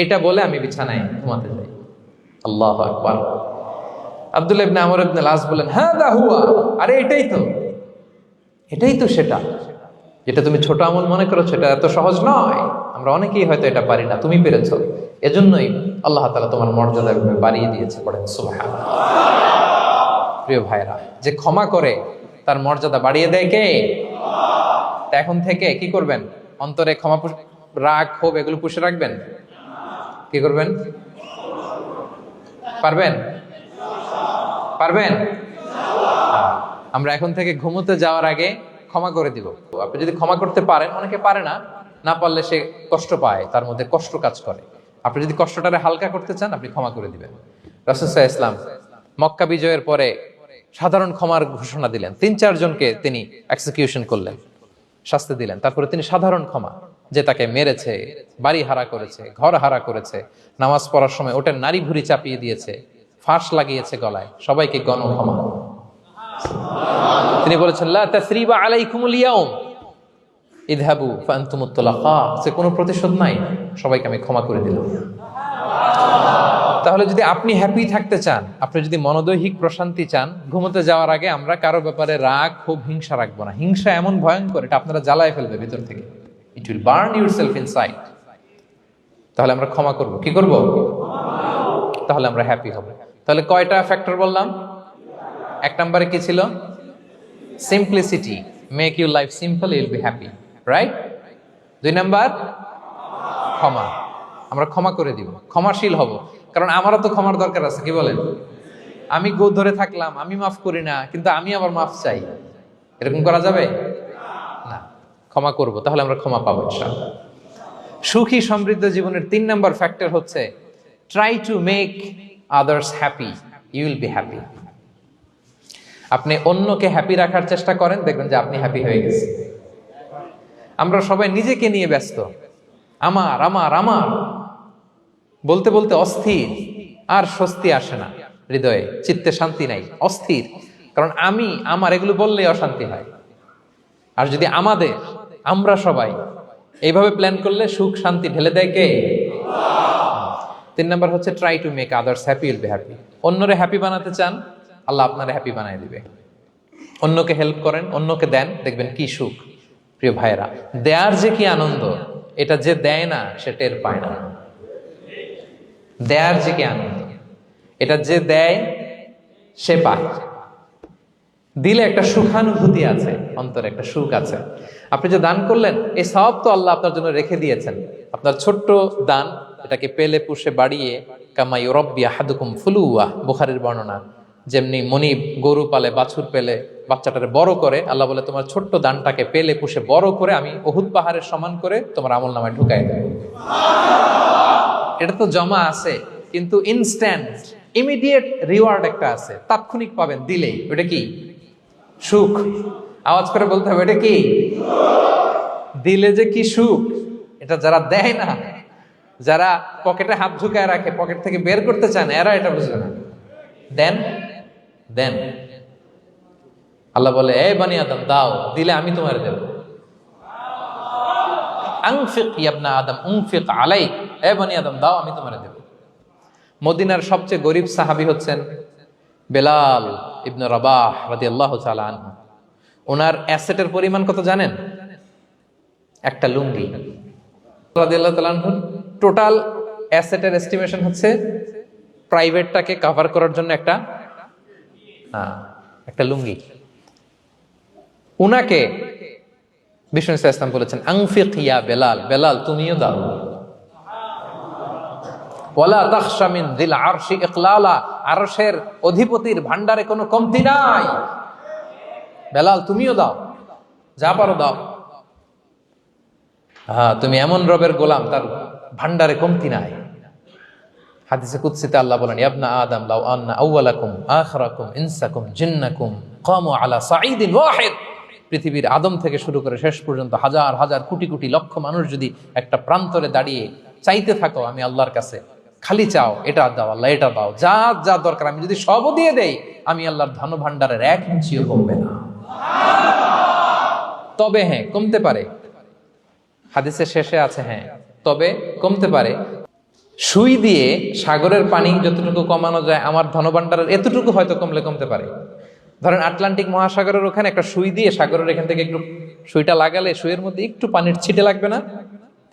এটা বলে আমি বিছানায় ঘুমাতে যাই। আল্লাহু আকবার। আব্দুল্লাহ ইবনে আমর ইবনে আল-আস বলেন, হাদা হুয়া, আরে এটাই তো সেটা যেটা তুমি ছোট আমল মনে করেছো, এটা এত সহজ নয়। আমরা অনেকেই হয়তো এটা পারি না, তুমি পেরেছো, এজন্যই আল্লাহ তাআলা তোমার মর্যাদা বাড়িয়ে দিয়েছে। পড়েন সুবহানাল্লাহ। প্রিয় ভাইরা, যে ক্ষমা করে তার মর্যাদা বাড়িয়ে দেয় কে? এখন থেকে কি করবেন? অন্তরে ক্ষমা, রাগ, ক্ষোভ এগুলো পুষে রাখবেন। কি করবেন? পারবেন? আমরা এখন থেকে ঘুমোতে যাওয়ার আগে ক্ষমা করে দিব। আপনি যদি ক্ষমা করতে পারেন, অনেকে পারে না পারলে সে কষ্ট পায়, তার মধ্যে কষ্ট কাজ করে। আপনি যদি কষ্টটারে হালকা করতে চান, আপনি ক্ষমা করে দিবেন। রাসূল সাল্লাল্লাহু আলাইহি ওয়াসাল্লাম মক্কা বিজয়ের পরে সাধারণ ক্ষমার ঘোষণা দিলেন। 3-4 জনকে তিনি এক্সিকিউশন করলেন, শাস্তি দিলেন। তারপরে তিনি সাধারণ ক্ষমা, যে তাকে মেরেছে, বাড়ি হারা করেছে, ঘর হারা করেছে, নামাজ পড়ার সময় ওটার নারী ভুঁড়ি চাপিয়ে দিয়েছে, ফাঁস লাগিয়েছে গলায়, সবাইকে গণ ক্ষমা। তিনি বলেছেন, লা তাসরিবা আলাইকুমুল ইয়াউম ইযহাবু ফাআনতুমুত তুলাকা, সে কোনো প্রতিশোধ নাই, সবাইকে আমি ক্ষমা করে দিলাম। তাহলে যদি আপনি হ্যাপি থাকতে চান, আপনি যদি মনোদৈহিক প্রশান্তি চান, ঘুমোতে যাওয়ার আগে আমরা কারো ব্যাপারে রাগ, ক্ষোভ, হিংসা রাখবো না। হিংসা এমন ভয়ঙ্কর, এটা আপনারা জ্বালায় ফেলবে ভিতর থেকে। It will burn yourself inside. তাহলে আমরা ক্ষমা করব। কি করব? তাহলে আমরা হ্যাপি হব। তাহলে কয়টা ফ্যাক্টর বললাম? 1 নম্বরে কি ছিল? Simplicity, make your life simple, you will be happy, right? 2 number ক্ষমা, আমরা ক্ষমা করে দিব, ক্ষমাশীল হব। কারণ আমারও তো ক্ষমার দরকার আছে, কি বলেন? আমি গোদ ধরে থাকলাম, আমি মাফ করি না, কিন্তু আমি আবার মাফ চাই, এরকম করা যাবে না। ক্ষমা করব, তাহলে আমরা ক্ষমা পাবো ইনশাআল্লাহ। সুখী সমৃদ্ধ জীবনের 3 নাম্বার ফ্যাক্টর হচ্ছে try to make others happy, you will be happy. আপনি অন্যকে হ্যাপি রাখার চেষ্টা করেন, দেখবেন যে আপনি হ্যাপি হয়ে গেছেন। আমরা সবাই নিজেকে নিয়ে ব্যস্ত, আমার আমার আমার বলতে বলতে অস্থির, আর স্বস্তি আসে না হৃদয়ে, চিত্তে শান্তি নাই, অস্থির। কারণ আমি আমার এগুলো বললেই অশান্তি হয়। আর যদি আমরা সবাই এইভাবে প্ল্যান করলে সুখ শান্তি ঢেলে দেয় কে? 3 নাম্বার হচ্ছে try to make others happy, will be happy. অন্যরে হ্যাপি বানাতে চান, আল্লাহ আপনারে হ্যাপি বানায় দিবে। অন্যকে হেল্প করেন, অন্যকে দেন, দেখবেন কি সুখ। প্রিয় ভাইয়েরা, দেয়ার যে কি আনন্দ, এটা যে দেয় না সে টের পায় না। দেয়ার যে কি আনন্দ, এটা যে দেয় সে পায়। দিলে একটা সুখানুভূতি আছে, অন্তরে একটা সুখ আছে। আপনি যে দান করলেন, এই সওয়াব তো আল্লাহ আপনার জন্য রেখে দিয়েছেন। আপনার ছোট্ট দান, এটাকে পেলে পুষে বাড়িয়ে, কামা ইউরাব্বি আহাদুকুম ফুলুয়া, বুখারীর বর্ণনা, যেমনি মনিব গরু পালে, বাছুর পেলে বাচ্চাটারে বড় করে, আল্লাহ বলে তোমার ছোট্ট দানটাকে পেলে পুষে বড় করে আমি উহুদ পাহাড়ের সমান করে তোমার আমল নামায় ঢুকাই দেব। এটা তো জমা আছে, কিন্তু ইনস্ট্যান্ট ইমিডিয়েট রিওয়ার্ড একটা আছে, তাৎক্ষণিক পাবেন দিলেই। ওটা কি? সুখ। আওয়াজ করে বলতে হবে, এটা কি? দিলে যে কি সুখ, এটা যারা দেয় না, যারা পকেটে হাত ঢুকায় রাখে, পকেট থেকে বের করতে চান, এরা এটা বুঝবে না। দেন। আল্লাহ বলে, এ বানি আদম দাও, দিলে আমি তোমার দেব। আনফিক ইবনা আদম উনফিক আলাইক, এ বানি আদম দাও, আমি তোমার দেব। মদিনার সবচেয়ে গরিব সাহাবী হচ্ছেন বেলাল ইবনে রাবাহ রাদিয়াল্লাহু তাআলা আনহু। ওনার অ্যাসেটের পরিমাণ কত জানেন? একটা লুঙ্গি। রাদিয়াল্লাহু তাআলা আনহু টোটাল অ্যাসেটের এস্টিমেশন হচ্ছে প্রাইভেটটাকে কভার করার জন্য একটা লুঙ্গি। উনাকে বিষ্ণু ইসলাম বলেছেন, আনফিক ইয়া বেলাল, বেলাল তুমিও দাও। ওয়ালা তাখশা মিন যিল আরশি ইকলালা, আরশের অধিপতির ভান্ডারে কোনো কমতি নাই। বেলাল তুমিও দাও, যা পারো দাও। তুমি এমন রবের গোলাম, তার ভান্ডারে কমতি নাই। হাদিসে কুদসিতে আল্লাহ বলেন, ইবনা আদম লাউ আন্না আউওয়ালাকুম আখিরাকুম ইনসাকুম জিন্নাকুম কামু আলা সাঈদিন ওয়াহিদ। পৃথিবীর আদম থেকে শুরু করে শেষ পর্যন্ত হাজার হাজার কোটি কোটি লক্ষ মানুষ যদি একটা প্রান্তরে দাঁড়িয়ে চাইতে থাকো আমি আল্লাহর কাছে, খালি চাও, এটা দাও আল্লাহ, এটা দাও, যা যা দরকার আমি যদি সবও দিয়ে দেই, আমি আল্লাহর ধন ভাণ্ডারের 1 ইঞ্চিও কমবে না। তবে হ্যাঁ, কমতে পারে, হাদিসের শেষে আছে হ্যাঁ, তবে কমতে পারে। সুই দিয়ে সাগরের পানি যতটুকু কমানো যায়, আমার ধনভাণ্ডারের এতটুকু হয়তো কমলে কমতে পারে। ধরেন আটলান্টিক মহাসাগরের ওখানে একটা সুই দিয়ে সাগরের এখান থেকে একটু সুইটা লাগালে সুইয়ের মধ্যে একটু পানির ছিটে লাগবে না?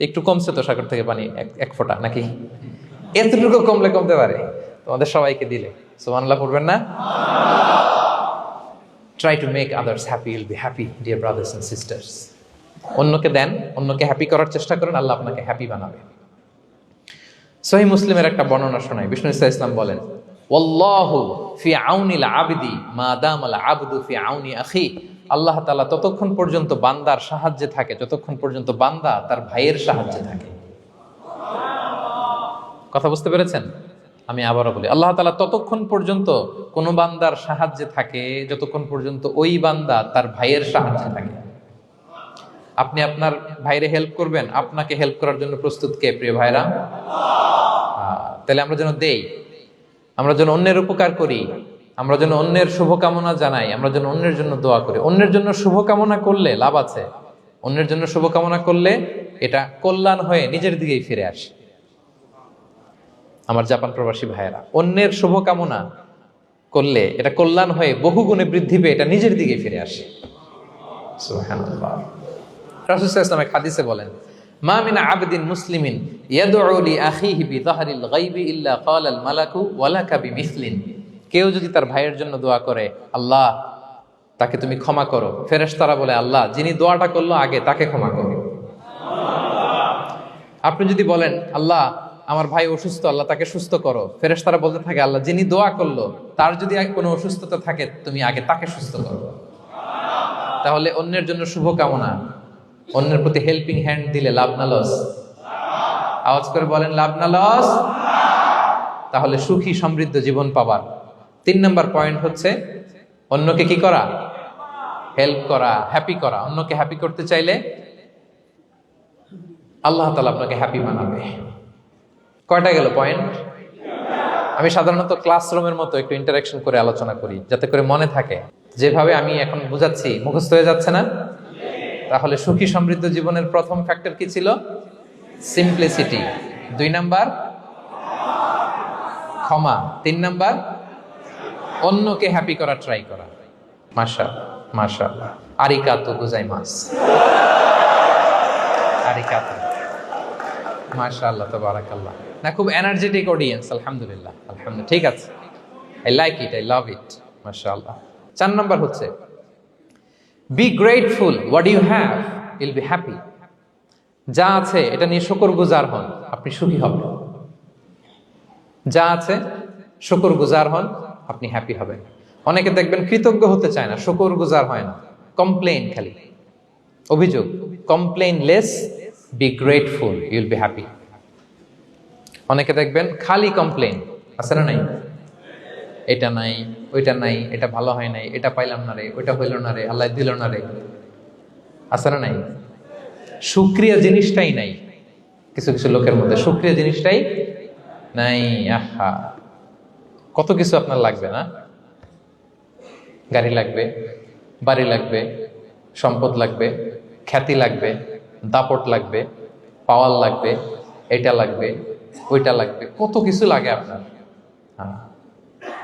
একটু কমছে তো সাগর থেকে পানি, এক ফোঁটা নাকি? এতটুকু কমলে কমতে পারে। তোমাদের সবাইকে দিলে সুবহানাল্লাহ পড়বেন না? Try to make others happy, will be happy dear brothers and sisters. অন্যকে দেন, অন্যকে হ্যাপি করার চেষ্টা করেন, আল্লাহ আপনাকে হ্যাপি বানাবে। সহিহ মুসলিমের একটা বর্ণনা শোনাই। বিষ্ণু ইসলাম বলেন, ওয়াল্লাহু ফি আউনিল আবদি মা দামাল আবদু ফি আউনি আখি। আল্লাহ তাআলা ততক্ষণ পর্যন্ত বান্দার সাহায্যে থাকে যতক্ষণ পর্যন্ত বান্দা তার ভাইয়ের সাহায্যে থাকে। কথা বুঝতে পেরেছেন? আমি আবারও বলি, আল্লাহ তাআলা ততক্ষণ পর্যন্ত কোন বান্দার সাহায্যে থাকে যতক্ষণ পর্যন্ত ওই বান্দা তার ভাইয়ের সাহায্যে থাকে। আপনি আপনার ভাইরে হেল্প করবেন, আপনাকে হেল্প করার জন্য প্রস্তুত কে প্রিয় ভাইরা? তাহলে আমরা যেন দেই, আমরা যেন অন্যের উপকার করি, আমরা যেন অন্যের শুভকামনা জানাই, আমরা যেন অন্যের জন্য দোয়া করি। অন্যের জন্য শুভকামনা করলে লাভ আছে, অন্যের জন্য শুভকামনা করলে এটা কল্যাণ হয়ে নিজের দিকেই ফিরে আসে। আমার জাপান প্রবাসী ভাইয়েরা, অন্যের শুভকামনা করলে এটা কল্যাণ হয়ে বহুগুণে বৃদ্ধি পেয়ে এটা নিজের দিকেই ফিরে আসে। সুবহানাল্লাহ। রাসূল সাল্লাল্লাহু আলাইহি ওয়াসাল্লাম এক হাদিসে বলেন, মা মিন আবদিন মুসলিমিন ইয়াদউ লি আখিহি বিযাহরিল গায়বি ইল্লা ক্বালাল মালাকু ওয়া লাকা বিমিসলিন। কেউ যদি তার ভাইয়ের জন্য দোয়া করে, আল্লাহ তাকে তুমি ক্ষমা করো, ফেরেশতারা বলে, আল্লাহ যিনি দোয়াটা করলো আগে তাকে ক্ষমা করো। আপনি যদি বলেন, আল্লাহ আমার ভাই অসুস্থ, আল্লাহ তাকে সুস্থ করো, ফেরেশতারা বলতে থাকে, আল্লাহ যিনি দোয়া করলো তার যদি কোনো অসুস্থতা থাকে তুমি আগে তাকে সুস্থ করো। তাহলে অন্যের জন্য শুভকামনা, অন্যের প্রতি হেল্পিং হ্যান্ড দিলে লাভ না লস? আওয়াজ করে বলেন, লাভ না লস? তাহলে সুখী সমৃদ্ধ জীবন পাবার 3 নম্বর পয়েন্ট হচ্ছে অন্যকে কি করা? হেল্প করা, হ্যাপি করা। অন্যকে হ্যাপি করতে চাইলে আল্লাহ তাআলা আপনাকে হ্যাপি বানাবে। কয়টা গেল পয়েন্ট? আমি সাধারণত ক্লাসরুমের মতো একটু ইন্টারাকশন করে আলোচনা করি যাতে করে মনে থাকে। যেভাবে আমি এখন বুঝাচ্ছি মুখস্থ হয়ে যাচ্ছে না? তাহলে সুখী সমৃদ্ধ জীবনের প্রথম ফ্যাক্টর কি ছিল? সিম্পলিসিটি। 2 নাম্বার ক্ষমা। 3 নাম্বার অন্যকে হ্যাপি করা ট্রাই করা। মাশাআল্লাহ, মাশাআল্লাহ। আরিকাতু গোজাইমাস। আরিকাতু। মাশাআল্লাহ, তাবারাকাল্লাহ। না, খুব এনার্জেটিক অডিয়েন্স। আলহামদুলিল্লাহ, আলহামদুলিল্লাহ। ঠিক আছে, I like it, I love it. মাশাআল্লাহ। 4 নাম্বার হচ্ছে be grateful what you have, you'll be happy. যা আছে এটা নিয়ে শুকরগুজার হন, আপনি সুখী হবেন। যা আছে শুকরগুজার হন, আপনি হ্যাপি হবেন। অনেকে দেখবেন কৃতজ্ঞ হতে চায় না, শুকরগুজার হয় না, কমপ্লেইন, খালি অভিযোগ। Complain less, be grateful, Yule be happy. অনেকে দেখবেন খালি কমপ্লেইন, আছে না নাই? এটা নাই, ওইটা নাই, এটা ভালো হয় নাই, এটা পাইলাম না রে, ওইটা হইল না রে, আল্লাহ দিল না রে, আছে না নাই? শুকরিয়া জিনিসটাই নাই কিছু কিছু লোকের মধ্যে, শুকরিয়া জিনিসটাই নাই। আহা, কত কিছু আপনার লাগবে না? গাড়ি লাগবে, বাড়ি লাগবে, সম্পদ লাগবে, খ্যাতি লাগবে, দাপট লাগবে, পাওয়ার লাগবে, এটা লাগবে, ওইটা লাগবে, কত কিছু লাগে আপনার। হ্যাঁ,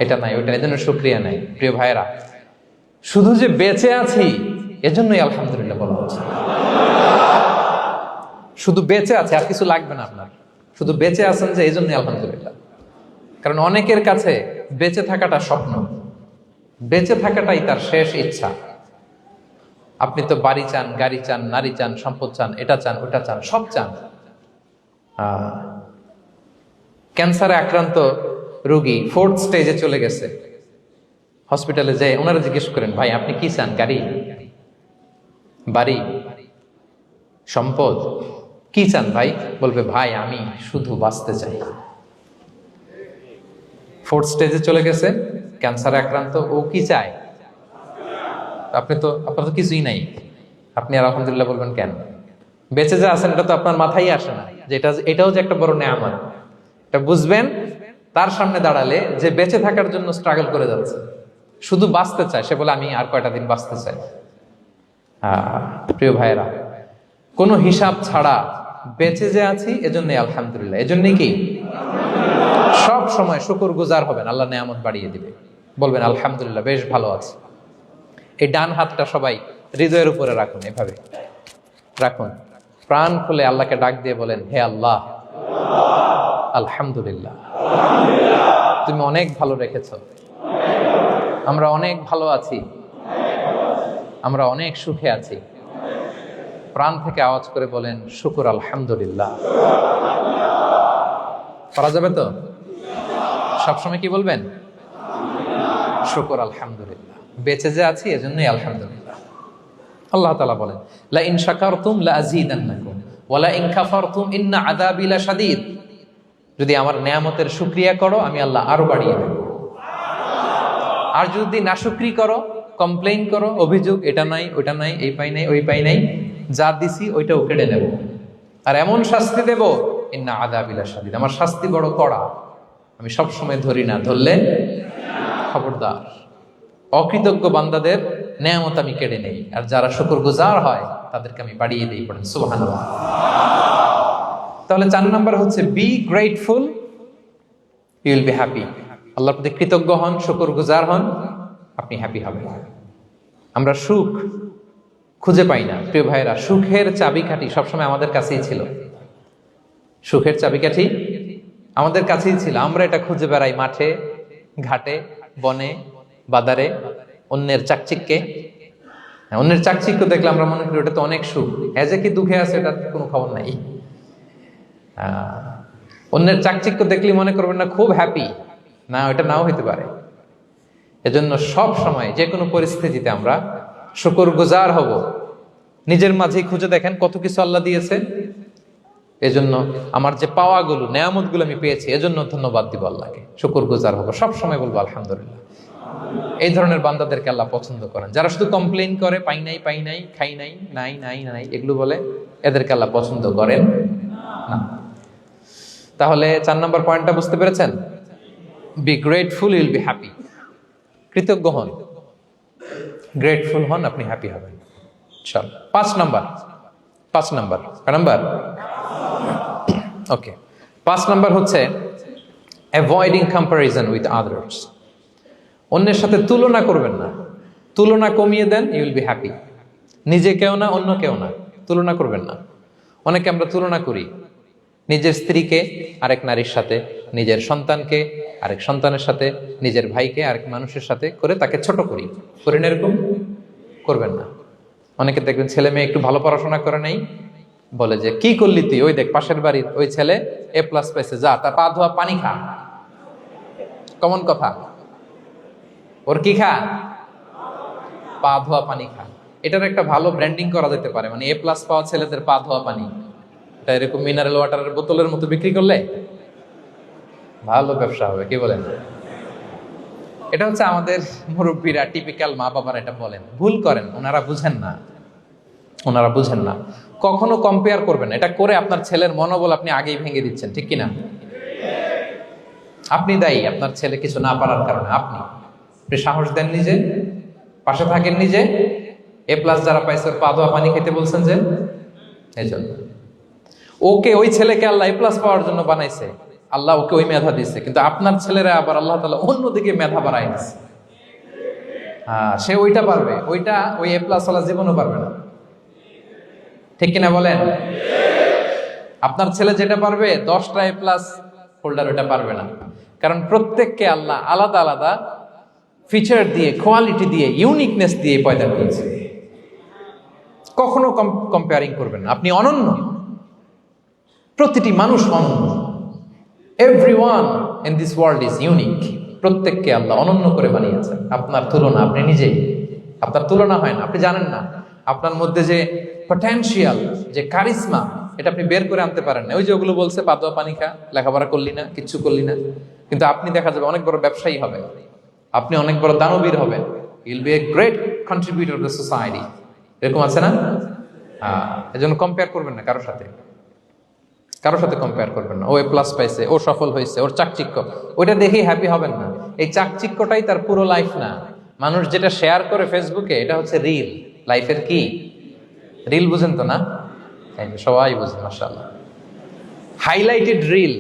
এটা নাই, ওইটা, এজন্য শুকরিয়া নাই। প্রিয় ভাইরা, শুধু যে বেঁচে আছি এজন্যই আলহামদুলিল্লাহ বলা হচ্ছে। শুধু বেঁচে আছে, আর কিছু লাগবে না আপনার, শুধু বেঁচে আছেন যে এই জন্যই আলহামদুলিল্লাহ। কারণ অনেকের কাছে বেঁচে থাকাটা স্বপ্ন, বেঁচে থাকাটাই তার শেষ ইচ্ছা। আপনি তো বাড়ি চান, গাড়ি চান, নারী চান, সম্পদ চান, এটা চান, ওটা চান, সব চান। ক্যান্সারে আক্রান্ত রোগী 4th স্টেজে চলে গেছে, হসপিটালে যেয়ে ওনারা জিজ্ঞেস করেন, ভাই আপনি কি চান? গাড়ি, বাড়ি, সম্পদ, কি চান ভাই? বলবে, ভাই আমি শুধু বাঁচতে চাই। 4th স্টেজে চলে গেছে, ক্যান্সারে আক্রান্ত, ও কি চায়? আপনার তো কিছুই নাই, আপনি আর আলহামদুলিল্লাহ বলবেন কেন? বেঁচে যে আছেন এটা তো আপনার মাথায় আসে না যে এটাও যে একটা বড় নেয়ামত। এটা বুঝবেন তার সামনে দাঁড়ালে যে বেঁচে থাকার জন্য স্ট্রাগল করে যাচ্ছে, শুধু বাঁচতে চায়, সে বলে আমি আর কয়টা দিন বাঁচতে চাই। প্রিয় ভাইয়েরা, কোনো হিসাব ছাড়া বেঁচে যে আছি এজন্যই আলহামদুলিল্লাহ। এজন্যই কি সব সময় শুকর গুজার হবেন, আল্লাহ নেয়ামত বাড়িয়ে দিবে, বলবেন আলহামদুলিল্লাহ বেশ ভালো আছে। এই ডান হাতটা সবাই হৃদয়ের উপরে রাখুন, এভাবে রাখুন, প্রাণ খুলে আল্লাহকে ডাক দিয়ে বলেন, হে আল্লাহ আলহামদুলিল্লাহ, তুমি অনেক ভালো রেখেছো, আমরা অনেক ভালো আছি, আমরা অনেক সুখে আছি। প্রাণ থেকে আওয়াজ করে বলেন শুকর আলহামদুলিল্লাহ। করা যাবে তো? সবসময় কি বলবেন? শুকর আলহামদুলিল্লাহ, বেঁচে যে আছি এজন্যই আলহামদুলিল্লাহ। আল্লাহ তাআলা বলেন লা ইন শাকারতুম লা আযীদান্নাকুম ওয়া লা ইন কাফারতুম ইন্না আযাবি লাশাদীদ। যদি আমার নেয়ামতের শুকরিয়া করো আমি আল্লাহ আরো বাড়িয়ে দেব, আর যদি নাশুকরি করো, কমপ্লেইন করো, অভিযোগ এটা নাই ওটা নাই, এই পাই নাই ওই পাই নাই, যা দিছি ওইটাও কেড়ে নেব, আর এমন শাস্তি দেব ইন্না আযাবি লাশাদীদ, আমার শাস্তি বড় কড়া, আমি সব সময় ধরি না, ধরলে খবরদার। অকৃতজ্ঞ বান্দাদের নেয়ামত আমি কেড়ে নেই, আর যারা শুকরগুজার হয় তাদেরকে আমি বাড়িয়ে দিই। পড়েন সুবহানাল্লাহ। তাহলে 4 নাম্বার হচ্ছে be grateful, you will be happy. আল্লাহর প্রতি কৃতজ্ঞ হন, শুকরগুজার হন, আপনি হ্যাপি হবেন। আমরা সুখ খুঁজে পাই না প্রিয় ভাইরা, সুখের চাবিকাঠি সবসময় আমাদের কাছেই ছিল। সুখের চাবিকাঠি আমাদের কাছেই ছিল, আমরা এটা খুঁজে বেড়াই মাঠে ঘাটে বনে বাজারে, অন্যের চাকচিক্যে। অন্যের চাকচিক্য দেখলে আমরা মনে করি ওটা তো অনেক সুখ, এজে কি দুঃখে আছে এটা কোনো খবর নাই। অন্যের চাকচিক্য দেখলে মনে করবেন না খুব হ্যাপি, না ওটা নাও হইতে পারে। এজন্য সব সময় যে কোনো পরিস্থিতিতে আমরা শুকরগুজার হব। নিজের মাঝেই খুঁজে দেখেন কত কিছু আল্লাহ দিয়েছে, এজন্য আমার যে পাওয়াগুলো নেয়ামতগুলো আমি পেয়েছি এজন্য ধন্যবাদ দিব আল্লাহকে, শুকরগুজার হব, সব সময় বলবো আলহামদুলিল্লাহ। এই ধরনের বান্দাদেরকে আল্লাহ পছন্দ করেন। যারা শুধু কমপ্লেইন করে পাই নাই পাই নাই, খাই নাই, নাই নাই নাই এগুলো বলে, এদেরকে আল্লাহ পছন্দ করেন না। তাহলে 4 নম্বর পয়েন্টটা বুঝতে পেরেছেন? Be grateful, Yule be happy. কৃতজ্ঞ হন, গ্রেটফুল হন, আপনি হ্যাপি হবেন। চল 5 নাম্বার ওকে, 5 নাম্বার হচ্ছে অ্যাভয়েডিং কম্প্যারিজন উইথ আদার্স। অন্যের সাথে তুলনা করবেন না, তুলনা কমিয়ে দেন, ইউ উইল বি হ্যাপি। নিজে কেউ না, অন্য কেউ না, তুলনা করবেন না। অনেকে আমরা তুলনা করি, নিজের স্ত্রীকে আরেক নারীর সাথে, নিজের সন্তানকে আরেক সন্তানের সাথে, নিজের ভাইকে আরেক মানুষের সাথে করে তাকে ছোট করি না, এরকম করবেন না। অনেকে দেখবেন ছেলে মেয়ে একটু ভালো পড়াশোনা করে নেই, বলে যে কি করলি তুই, ওই দেখ পাশের বাড়ির ওই ছেলে A+ পাইছে, যা তার পা ধোয়া পানি খা। কমন কথা, ওর কি খা? পা ধোয়া পানি খা। এটার একটা ভালো ব্র্যান্ডিং করা যেতে পারে, মানে A+ পাওয়া ছেলেদের পা ধোয়া পানি, এটা এরকম মিনারেল ওয়াটারের বোতলের মতো বিক্রি করলে ভালো ব্যবসা হবে, কি বলেন? এটা হচ্ছে আমাদের মুরব্বীরা, টিপিক্যাল মা বাবারা এটা বলেন, ভুল করেন, ওনারা বুঝেন না। কখনো কম্পেয়ার করবেন না, এটা করে আপনার ছেলের মনোবল আপনি আগেই ভেঙে দিচ্ছেন, ঠিক কিনা? আপনি দায়ী আপনার ছেলে কিছু না পারার কারণে। আপনি সাহস দেন নিজে, পাশে থাকেন নিজে। A+ যারা পাইছে ওর পা ধোয়া পানি খেতে বলছেন যে, এই জন্য ওকে, ওই ছেলেকে আল্লাহ A+ পাওয়ার জন্য বানাইছে, আল্লাহ ওকে ওই মেধা দিচ্ছে, কিন্তু আপনার ছেলেরা আবার আল্লাহ তাআলা অন্যদিকে মেধা বাড়াই দিচ্ছে। সে ওইটা পারবে, ওইটা ওই A+ ওয়ালা জীবনও পারবে না, ঠিক কিনা বলেন? আপনার ছেলে যেটা পারবে 10টা A+ হোল্ডার ওইটা পারবে না, কারণ প্রত্যেককে আল্লাহ আলাদা আলাদা ফিচার দিয়ে, কোয়ালিটি দিয়ে, ইউনিকনেস দিয়ে পয়দা করেছে। কখনো কম্পেয়ারিং করবেন না, আপনি অনন্য, প্রতিটি মানুষ অনন্য। Everyone in this world is unique. প্রত্যেককে আল্লাহ অনন্য করে বানিয়েছেন। আপনার তুলনা আপনি নিজেই, আপনার তুলনা হয় না, আপনি জানেন না আপনার মধ্যে যে পটেনশিয়াল, যে কারিশমা, এটা আপনি বের করে আনতে পারেন না। ওই যে ওগুলো বলছে পা ধোয়া পানি খা, লেখাপড়া করলি না, কিচ্ছু করলি না, কিন্তু আপনি দেখা যাবে অনেক বড় ব্যবসায়ী হবে, আপনি অনেক বড় দানবীর হবেন, you'll B a great contributor two society. এরকম আছে না? এজন্য কম্পেয়ার করবেন না কারোর সাথে। কারোর সাথে কম্পেয়ার করবেন না। ও এ প্লাস পাইছে, ও সফল হয়েছে, ওর চাকচিক্য, ওইটা দেখেই হ্যাপি হবেন না। এই চাকচিক্যটাই তার পুরো লাইফ না। মানুষ যেটা শেয়ার করে ফেসবুকে, এটা হচ্ছে রিল। লাইফের কি রিল? বুঝেন তো না? সবাই বুঝেন, মাশাআল্লাহ। Highlighted reel.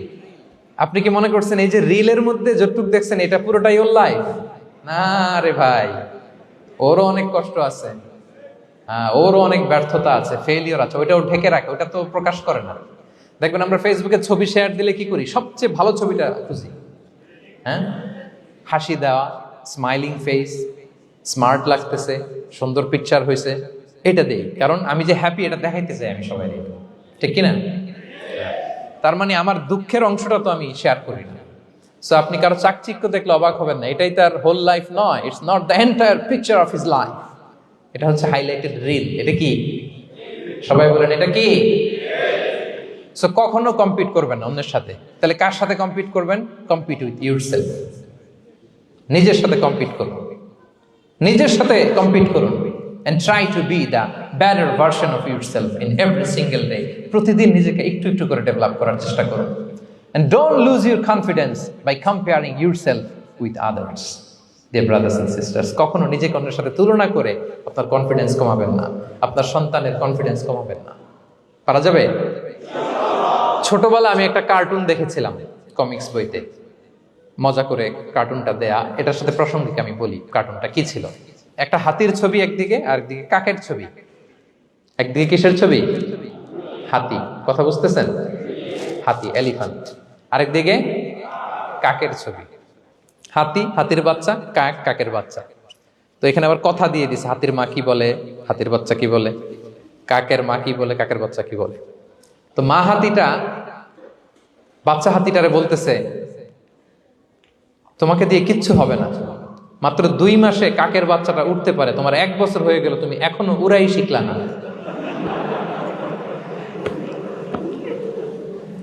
আপনি কি মনে করছেন এই যে রিলের মধ্যে যতটুকু দেখছেন এটা পুরোটাই ওর লাইফ? না রে ভাই, ওরও অনেক কষ্ট আছে, ওরও অনেক ব্যর্থতা আছে, ফেলিওর আছে, ওইটাও ঢেকে রাখে, ওটা তো প্রকাশ করে না। দেখবেন আমরা ফেসবুকে ছবি শেয়ার দিলে কি করি? সবচেয়ে ভালো ছবিটা খুঁজি, হ্যাঁ, হাসি দেওয়া, স্মাইলিং ফেস, স্মার্ট লাগতেছে, সুন্দর পিকচার হয়েছে, এটা দেই। কারণ আমি যে হ্যাপি এটা দেখাইতে চাই আমি সবাই, ঠিক কিনা? তার মানে আমার দুঃখের অংশটা তো আমি শেয়ার করি না। সো আপনি কারো চাকচিক্য দেখলে অবাক হবেন না, এটাই তার হোল লাইফ নয়। It's not the entire picture of his life. এটা হচ্ছে হাইলাইটেড রিল। এটা কি? সবাই বলেন এটা কি? সো কখনো কম্পিট করবেন না অন্যের সাথে। তাহলে কার সাথে কম্পিট করবেন? Compete with yourself. নিজের সাথে কম্পিট করুন, নিজের সাথে কম্পিট করুন। and try to be the better version of yourself in every single day. প্রতিদিন নিজেকে একটু একটু করে ডেভেলপ করার চেষ্টা করুন। and don't lose your confidence by comparing yourself with others. Dear brothers and sisters, কখনো নিজেকে অন্যের সাথে তুলনা করে আপনার কনফিডেন্স কমাবেন না, আপনার সন্তানের কনফিডেন্স কমাবেন না। পারা যাবে? ছোটবেলা আমি একটা কার্টুন দেখেছিলাম কমিক্স বইতে, মজা করে কার্টুনটা দেয়া। এটার সাথে প্রাসঙ্গিক আমি বলি কার্টুনটা কি ছিল। একটা হাতির ছবি একদিকে, আর একদিকে কাকের ছবি। একদিকে কিসের ছবি? হাতি। কথা বুঝতেছেন? হাতি, এলিফ্যান্ট। আরেকদিকে কাকের ছবি। হাতি, হাতির বাচ্চা, কাক, কাকের বাচ্চা। তো এখানে আবার কথা দিয়ে দিছে, হাতির মা কি বলে, হাতির বাচ্চা কি বলে, কাকের মা কি বলে, কাকের বাচ্চা কি বলে। তো মা হাতিটা বাচ্চা হাতিটারে বলতেছে, তোমাকে দিয়ে কিচ্ছু হবে না, মাত্র 2 মাসে কাকের বাচ্চাটা উঠতে পারে, তোমার 1 বছর হয়ে গেল, তুমি এখনো উড়াই শিখলা না।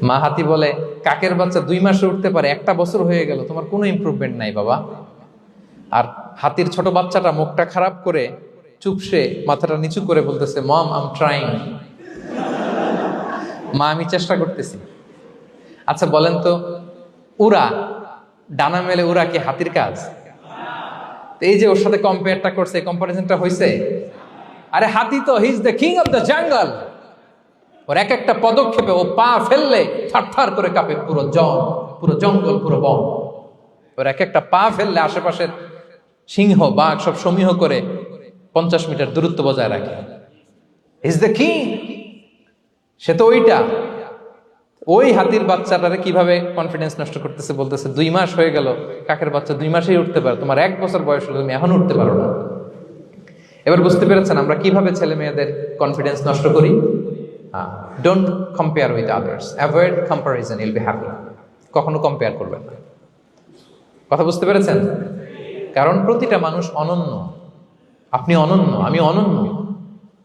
মা হাতি বলে, কাকের বাচ্চা 2 মাসে উঠতে পারে, 1 বছর হয়ে গেল, তোমার কোনো ইমপ্রুভমেন্ট নাই বাবা। আর হাতির ছোট বাচ্চাটা মুখটা খারাপ করে চুপসে মাথাটা নিচু করে বলতেছে, মম আই এম ট্রাইং। মা, আমি চেষ্টা করতেছি। আচ্ছা বলেন তো, উড়া, ডানা মেলে উড়া কি হাতির কাজ? এই যে ওর সাথে কম্পেয়ারটা করছে, কম্পারিজনটা হয়েছে। আরে হাতি তো he is the king of the jungle. ওর এক একটা পদক্ষেপে ও পা ফেললে থারথার করে কাঁপে পুরো জঙ্গল, পুরো বন। ওর এক একটা পা ফেললে আশেপাশের সিংহ, বাঘ সব সমীহ করে 50 মিটার দূরত্ব বজায় রাখে। He is the king. সে তো ওইটা। ওই হাতির বাচ্চাটারে কিভাবে কনফিডেন্স নষ্ট করতেছে, বলতেছে 2 মাস হয়ে গেল, কাকের বাচ্চা 2 মাসেই উঠতে পারে, তোমার 1 বছর বয়স হলো, তুমি এখন উঠতে পারো না। এবার বুঝতে পেরেছেন আমরা কিভাবে ছেলে মেয়েদের কনফিডেন্স নষ্ট করি? Don't compare with others, avoid comparison, Yule be happy. কখনো কম্পেয়ার করবেন না। কথা বুঝতে পেরেছেন? কারণ প্রতিটা মানুষ অনন্য। আপনি অনন্য, আমি অনন্য।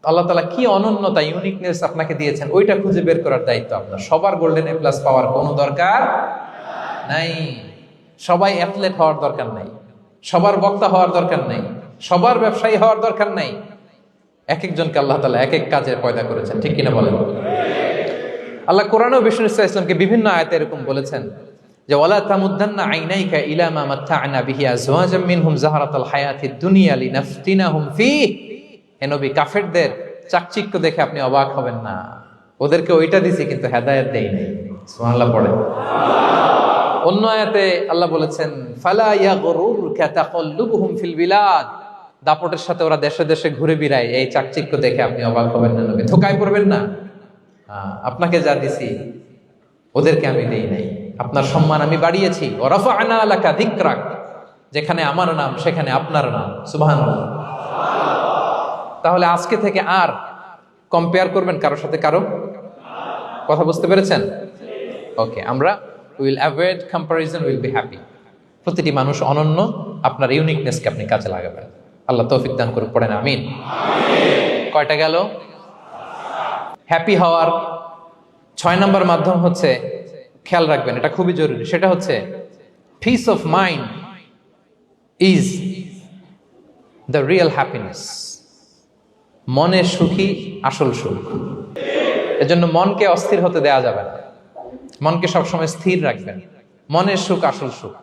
আল্লাহ তাআলা কি অনন্যতা, ইউনিকনেস আপনাকে দিয়েছেন, ওইটা খুঁজে বের করার দায়িত্ব আপনার। সবার গোল্ডেন এ প্লাস পাওয়ার কোনো দরকার নাই। সবাই অ্যাথলেট হওয়ার দরকার নাই, সবার বক্তা হওয়ার দরকার নাই, সবার ব্যবসায়ী হওয়ার দরকার নাই। এক একজনকে আল্লাহ তাআলা এক এক কাজে পয়দা করেছেন, ঠিক কিনা বলেন? আল্লাহ কোরআনেও বিষ্ণু ইসলামকে বিভিন্ন আয়াতে এরকম বলেছেন যে, ওয়ালা তামুদ্দান্না আইনাইকা ইলা মা মাত্তা'না বিহি আজওয়াজাম মিনহুম যাহরাতাল হায়াতিদ দুনিয়া লিনাফতিনাহুম ফীহ। হে নবী, কাফেরদের চাকচিক্য দেখে আপনি অবাক হবেন না। ওদেরকে ওইটা দিছি কিন্তু হেদায়েত দেই নাই। সুবহানাল্লাহ পড়েন। অন্য আয়াতে আল্লাহ বলেছেন, ফালা ইয়াগরুরকা তাকাল্লুবুহুম ফিল বিলাদ। দাপটের সাথে ওরা দেশে দেশে ঘুরে বেড়ায়, এই চাকচিক্য দেখে আপনি অবাক হবেন না নবী, ধোঁকায় পড়বেন না। আপনাকে যা দিছি ওদেরকে আমি দেই নাই। আপনার সম্মান আমি বাড়িয়েছি। ওয়া রাফা'না লাকা যিকরাক। যেখানে আমার নাম সেখানে আপনার নাম। সুবহানাল্লাহ। তাহলে আজকে থেকে আর কম্পেয়ার করবেন কারোর সাথে কারো? কথা বুঝতে পেরেছেন? ওকে, আমরা will avoid comparison, will be happy. প্রতিটি মানুষ অনন্য, আপনার ইউনিকনেসকে আপনি কাজে লাগাবেন। আল্লাহ তৌফিক দান করুন, পড়েন আমিন। কয়টা গেল? হ্যাপি হওয়ার 6 নম্বর মাধ্যম হচ্ছে, খেয়াল রাখবেন এটা খুবই জরুরি, সেটা হচ্ছে piece of mind is the real happiness. মনে সুখী আসল সুখ। এজন্য মনকে অস্থির হতে দেয়া যাবে না। মনকে সবসময় স্থির রাখবেন। মনের সুখ আসল সুখ।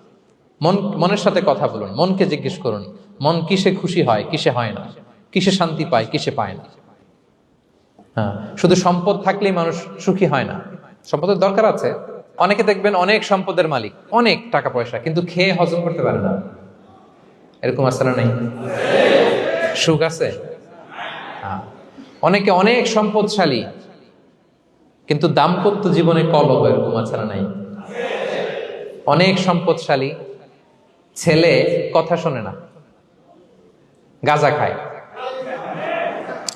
মনের সাথে কথা বলুন, মনকে জিজ্ঞেস করুন মন কিসে খুশি হয়, কিসে হয় না, কিসে শান্তি পায়, কিসে পায় না। হ্যাঁ, শুধু সম্পদ থাকলেই মানুষ সুখী হয় না, সম্পদের দরকার আছে। অনেকে দেখবেন অনেক সম্পদের মালিক, অনেক টাকা পয়সা, কিন্তু খেয়ে হজম করতে পারে না। এরকম আছে না? নাই? সুখ আছে? হ্যাঁ। অনেকে অনেক সম্পদশালী, কিন্তু দাম্পত্য জীবনে কলহ, এরকম আছে না? নাই? অনেক সম্পদশালী ছেলে কথা শোনে না, গাঁজা খায়,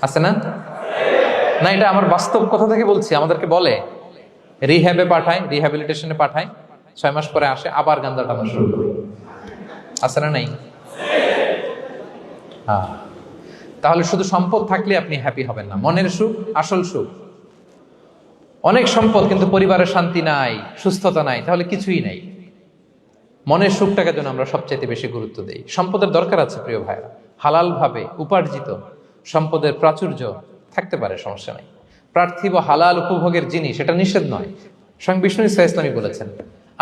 আছে না? না, এটা আমার বাস্তব কথা থেকে বলছি। আমাদেরকে বলে রিহ্যাবে পাঠায়, রিহ্যাবিলিটেশনে পাঠায়, 6 মাস পরে আসে আবার গাঁজা টানা শুরু করে। আছে না? নাই? হ্যাঁ। তাহলে শুধু সম্পদ থাকলে আপনি হ্যাপি হবেন না। মনের সুখ আসল সুখ। অনেক সম্পদ কিন্তু পরিবারের শান্তি নাই, সুস্থতা নাই, তাহলে কিছুই নাই। মনের সুখটাকে যেন আমরা সবচাইতে বেশি গুরুত্ব দেই। সম্পদের দরকার আছে প্রিয় ভাইরা, হালাল ভাবে উপার্জিত সম্পদের প্রাচুর্য থাকতে পারে, সমস্যা নাই। পার্থিব হালাল উপভোগের জিনিস, এটা নিষেধ নয়। স্বয়ং বিষ্ণু ইসলামী বলেছেন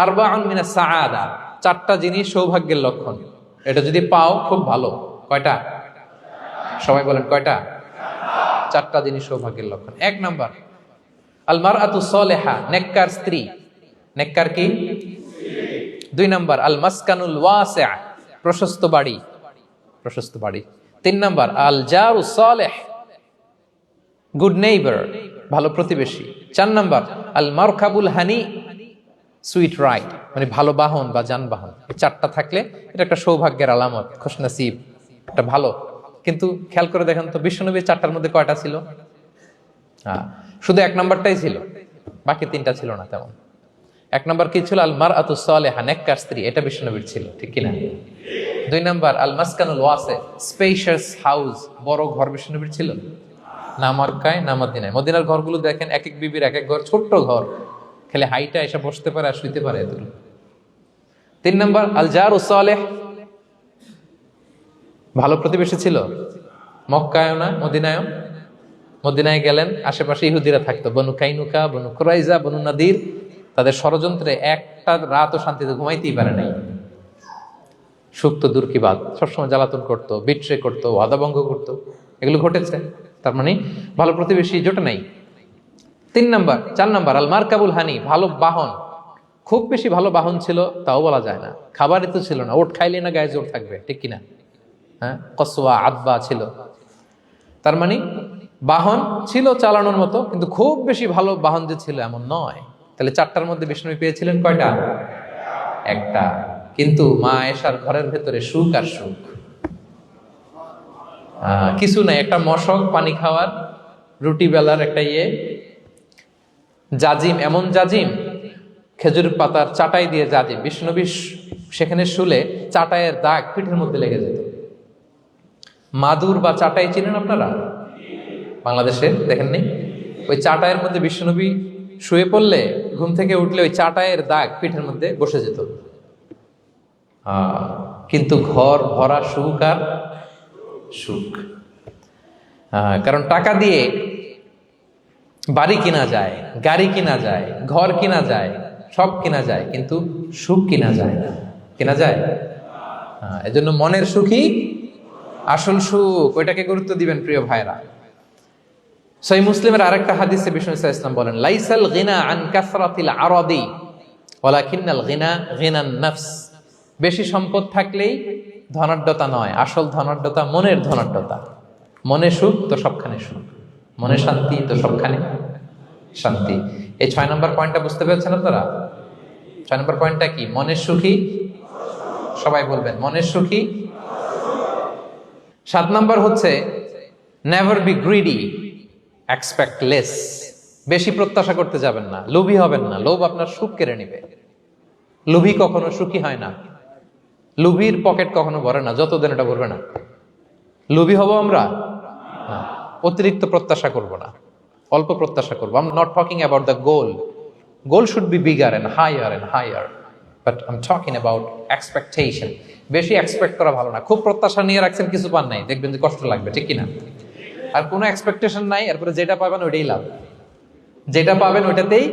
আরবাউন মিনাস সাআদা, 4টা জিনিস সৌভাগ্যের লক্ষণ। এটা যদি পাও খুব ভালো। কয়টা? সবাই বলেন কয়টা? 4টা জিনিস সৌভাগ্যের লক্ষণ। 1 নাম্বার আল মারআতু সালেহা, নেককার স্ত্রী। নেককার কি? 2 নাম্বার আল মাসকানুল ওয়াসিআ, প্রশস্ত বাড়ি, প্রশস্ত বাড়ি। 3 নাম্বার আল জারু সালেহ, গুড নেইবার, ভালো প্রতিবেশী। 4 নাম্বার আল মারকাবুল হানি, সুইট রাইড, মানে ভালো বাহন বা যানবাহন। এই 4টা থাকলে এটা একটা সৌভাগ্যের আলামত, খুশনসিব, একটা ভালো। কিন্তু খেয়াল করে দেখেন তো বিশ্বনবীর 4টার মধ্যে কয়টা ছিল? শুধু 1 নাম্বারটাই ছিল, বাকি 3টা ছিল না তেমন। 1 নাম্বার কি ছিল? আল মারআতু সালেহা, নেককার স্ত্রী, এটা বিশ্বনবীর ছিল, ঠিক কিনা? 2 নাম্বার আল মাসকানুল ওয়াসি, স্পেশিয়াস হাউস, বড় ঘর, বিশ্বনবীর ছিল না? মক্কায় না মদিনায়? মদিনার ঘরগুলো দেখেন, এক এক বিবির এক এক ঘর, ছোট্ট ঘর, খালি হাইটা এসে বসতে পারে আর শুইতে পারে এতটুকু। 3 নাম্বার আল জারু সালেহ, ভালো প্রতিবেশী ছিল। মক্কায়ও না মদিনায়ও। মদিনায় গেলেন, আশেপাশে ইহুদিরা থাকতো, বনু কাইনুকা, বনু কুরাইজা, বনু নাদির। তাদের ষড়যন্ত্রে একটা রাতও শান্তিতে ঘুমাইতেই পারে নাই। সুখ তো দূর কি বাদ, সবসময় জ্বালাতন করতো, বিট্রে করতো, ওয়াদাভঙ্গ করতো, এগুলো ঘটেছে। তার মানে ভালো প্রতিবেশী জোটে নাই। 4 নাম্বার আল মারকাবুল হানি, ভালো বাহন। খুব বেশি ভালো বাহন ছিল তাও বলা যায় না, খাবারই তো ছিল না, ওট খাইলে না গায়ে জোর থাকবে, ঠিক কিনা? হ্যাঁ, কসওয়া আদবা ছিল। তার মানে বাহন ছিল চালানোর মতো, কিন্তু খুব বেশি ভালো বাহন যে ছিল এমন নয়। তাহলে 4টার মধ্যে বিষ্ণু পেয়েছিলেন কয়টা? 1টা। কিন্তু মা আয়েশার ঘরের ভেতরে সুখ আর সুখ, কিছু নাই। একটা মশক, পানি খাওয়ার, রুটি বেলার একটা জাজিম, এমন জাজিম, খেজুর পাতার চাটাই দিয়ে জাজিম। বিষ্ণুবী সেখানে শুলে চাটাইয়ের দাগ পিঠের মধ্যে লেগে যেত। মাদুর বা চাটাই চিনেন আপনারা? বাংলাদেশে দেখেননি? ওই চাটাইয়ের মধ্যে বিশ্বনবী শুয়ে পড়লে, ঘুম থেকে উঠলে ওই চাটাইয়ের দাগ পিঠের মধ্যে বসে যেত। কিন্তু ঘর ভরা সুখ আর সুখ। কারণ টাকা দিয়ে বাড়ি কিনা যায়, গাড়ি কিনা যায়, ঘর কিনা যায়, সব কিনা যায়, কিন্তু সুখ কিনা যায় না। কিনা যায়? এজন্য মনের সুখই আসল সুখ, ওইটাকে গুরুত্ব দিবেন প্রিয় ভাইরা। সহিহ মুসলিমের আরেকটা হাদিসে বিষ্ণু ইসলাম বলেন লাইসাল গিনা আন কাসরাতিল আরাদি ওয়ালাকিন্নাল গিনা গিনান নফস। বেশি সম্পদ থাকলেই ধনাঢ্যতা নয়, আসল ধনাঢ্যতা মনের ধনাঢ্যতা। মনে সুখ তো সবখানে সুখ, মনে শান্তি তো সবখানে শান্তি। এই 6 নম্বর পয়েন্টটা বুঝতে পেরেছেন আপনারা? 6 নম্বর পয়েন্টটা কি? মনের সুখী, সবাই বলবেন মনের সুখী। 7 নম্বর হচ্ছে never be greedy, expect less. বেশি প্রত্যাশা করতে যাবেন না, লোভী হবেন না। লোভ আপনার সুখ কেড়ে নিবে। লোভী কখনো সুখী হয় না। লোভীর পকেট কখনো ভরে না যতদিন এটা ভরবে না। লোভী হব আমরা না, অতিরিক্ত প্রত্যাশা করব না, অল্প প্রত্যাশা করবো। I am not talking about the goal. Goal should be bigger and higher, but I am talking about expectation. বেশি এক্সপেক্ট করা ভালো না। খুব প্রত্যাশা নিয়ে রাখছেন, কিছু পান নাই, দেখবেন যে কষ্ট লাগবে, ঠিক কিনা? আর কোনো এক্সপেকটেশন নাই, এরপরে যেটা পাবেন ওইটাই লাভ। যেটা পাবেন ওইটাতেই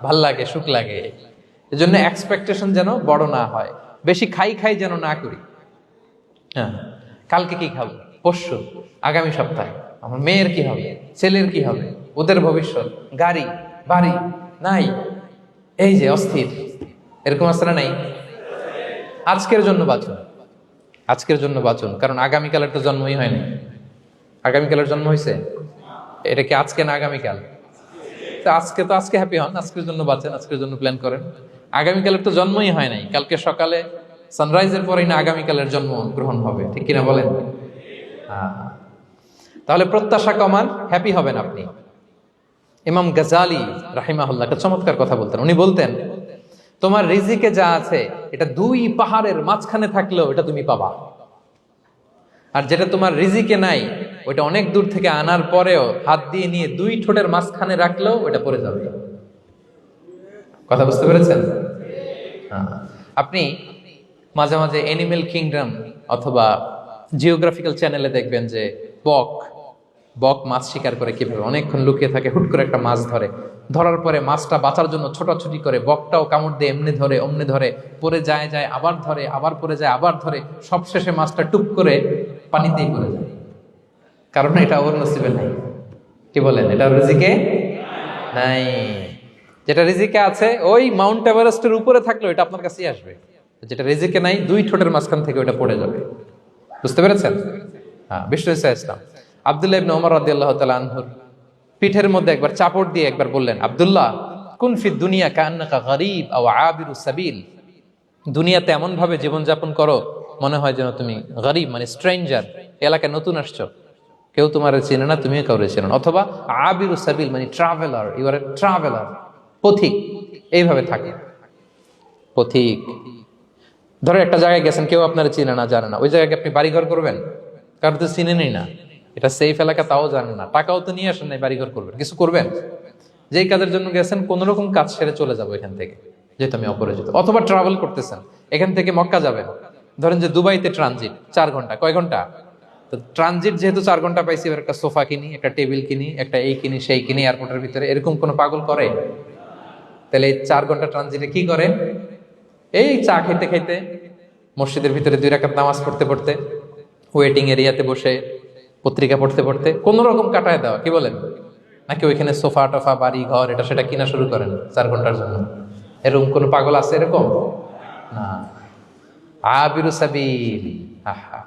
ভাল লাগে, সুখ লাগে। এজন্য এক্সপেকটেশন যেন বড় না হয়, বেশি খাই যেন না করি। হ্যাঁ, কালকে কি খাবো, পরশু, আগামী সপ্তাহে আমার মেয়ের কি হবে, ছেলের কি হবে, ওদের ভবিষ্যৎ, গাড়ি বাড়ি নাই, এই যে অস্থির, এরকম আসলে নাই। আজকের জন্য বাঁচুন, আজকের জন্য বাঁচুন, কারণ আগামীকালের তো জন্মই হয়নি। আগামীকালের জন্ম হয়েছে, এটা কি আজকে না আগামীকাল? তো আজকে হ্যাপি হন, আজকের জন্য বাঁচেন, আজকের জন্য প্ল্যান করেন। আগামীকালের তো জন্মই হয় নাই, কালকে সকালে সানরাইজের পরেই না আগামীকালের জন্ম গ্রহণ হবে, ঠিক কিনা বলেন? তাহলে প্রত্যাশা কমান, হ্যাপি হবেন আপনি। ইমাম গাজালি রাহিমাহুল্লাহ একটা চমৎকার কথা বলতেন। উনি বলতেন, তোমার রিজিকে যা আছে এটা 2 পাহাড়ের মাঝখানে থাকলেও এটা তুমি পাবা, আর যেটা তোমার রিজিকে নাই ওইটা অনেক দূর থেকে আনার পরেও হাত দিয়ে নিয়ে 2 ঠোঁটের মাঝখানে রাখলেও ওটা পড়ে যাবে। কথা বুঝতে পেরেছেন? আপনি মাঝে মাঝে অ্যানিমেল কিংডম অথবা জিওগ্রাফিক্যাল চ্যানেলে দেখবেন যে বক মাছ শিকার করে কিভাবে অনেকক্ষণ লুকিয়ে থাকে, হুট করে একটা মাছ ধরে, ধরার পরে মাছটা বাঁচার জন্য ছোটাছুটি করে, বকটাও কামড় দিয়ে এমনি ধরে অমনি ধরে, পরে যায় আবার ধরে, আবার পরে যায় আবার ধরে, সবশেষে মাছটা টুপ করে পানিতেই পড়ে যায়, কারণ এটা ওর নসিবে নাই। কি বলেন? এটা রিজিকে নাই। যেটা রিজিকে আছে ওই মাউন্ট এভারেস্টের উপরে থাকলেও এটা আপনার কাছেই আসবে, যেটা রিজিকে নাই 2 ঠোঁটের মাঝখান থেকে ওটা পড়ে যাবে। বুঝতে পেরেছেন? হ্যাঁ, বিষ্ণু ইসলাম আব্দুল্লাহ ইবনে ওমর রাদিয়াল্লাহু তাআলা আনহুর পিঠের মধ্যে একবার চাপড় দিয়ে একবার বললেন, আব্দুল্লাহ, কুন ফিদ দুনিয়া কান্নাকা গরীব আও আবিরুস সাবিল। দুনিয়াতে এমন ভাবে জীবনযাপন করো মনে হয় যেন তুমি গরীব, মানে স্ট্রেঞ্জার, এলাকায় নতুন আসছো, কেউ তোমার চেনে না, তুমিও কাউরে চেনো না, অথবা আবিরুস সাবিল মানে traveller, you are a traveller, পথিক। এইভাবে থাকে পথিক। ধরো একটা জায়গায় গেছেন, কেউ আপনার চিনে না, জানে না, ওই জায়গায় আপনি বাড়িঘর করবেন? কারণ তো চিনেনই না, এটা সেফ এলাকা তাও জানেন না, টাকাও তো নিয়ে আসেন নাই, বাড়িঘর করবেন, কিছু করবেন? যেই কাজের জন্য গেছেন কোন রকম কাজ সেরে চলে যাবো এখান থেকে, যেহেতু আমি অপরিচিত। অথবা ট্রাভেল করতেছেন, এখান থেকে মক্কা যাবেন, ধরেন যে দুবাইতে ট্রানজিট 4 ঘন্টা, কয় ঘন্টা? তো ট্রানজিট যেহেতু 4 ঘন্টা পাইছি, এবার একটা সোফা কিনি, একটা টেবিল কিনি, একটা এই কিনি সেই কিনি এয়ারপোর্টের ভিতরে, এরকম কোনো পাগল করে? তাহলে এই 4 ঘন্টা ট্রানজিটে কি করে? এই চা খেতে খেতে, মসজিদের ভিতরে 2 রাকাত নামাজ পড়তে পড়তে, ওয়েটিং এরিয়াতে বসে পত্রিকা পড়তে পড়তে কোন রকম কাটায় দেওয়া। কি বলেন? নাকি ওইখানে সোফা টোফা বাড়ি ঘর এটা সেটা কিনা শুরু করেন 4 ঘন্টার জন্য? এরকম কোন পাগল আছে এরকম? না। আবিরু সাবিল, আহা,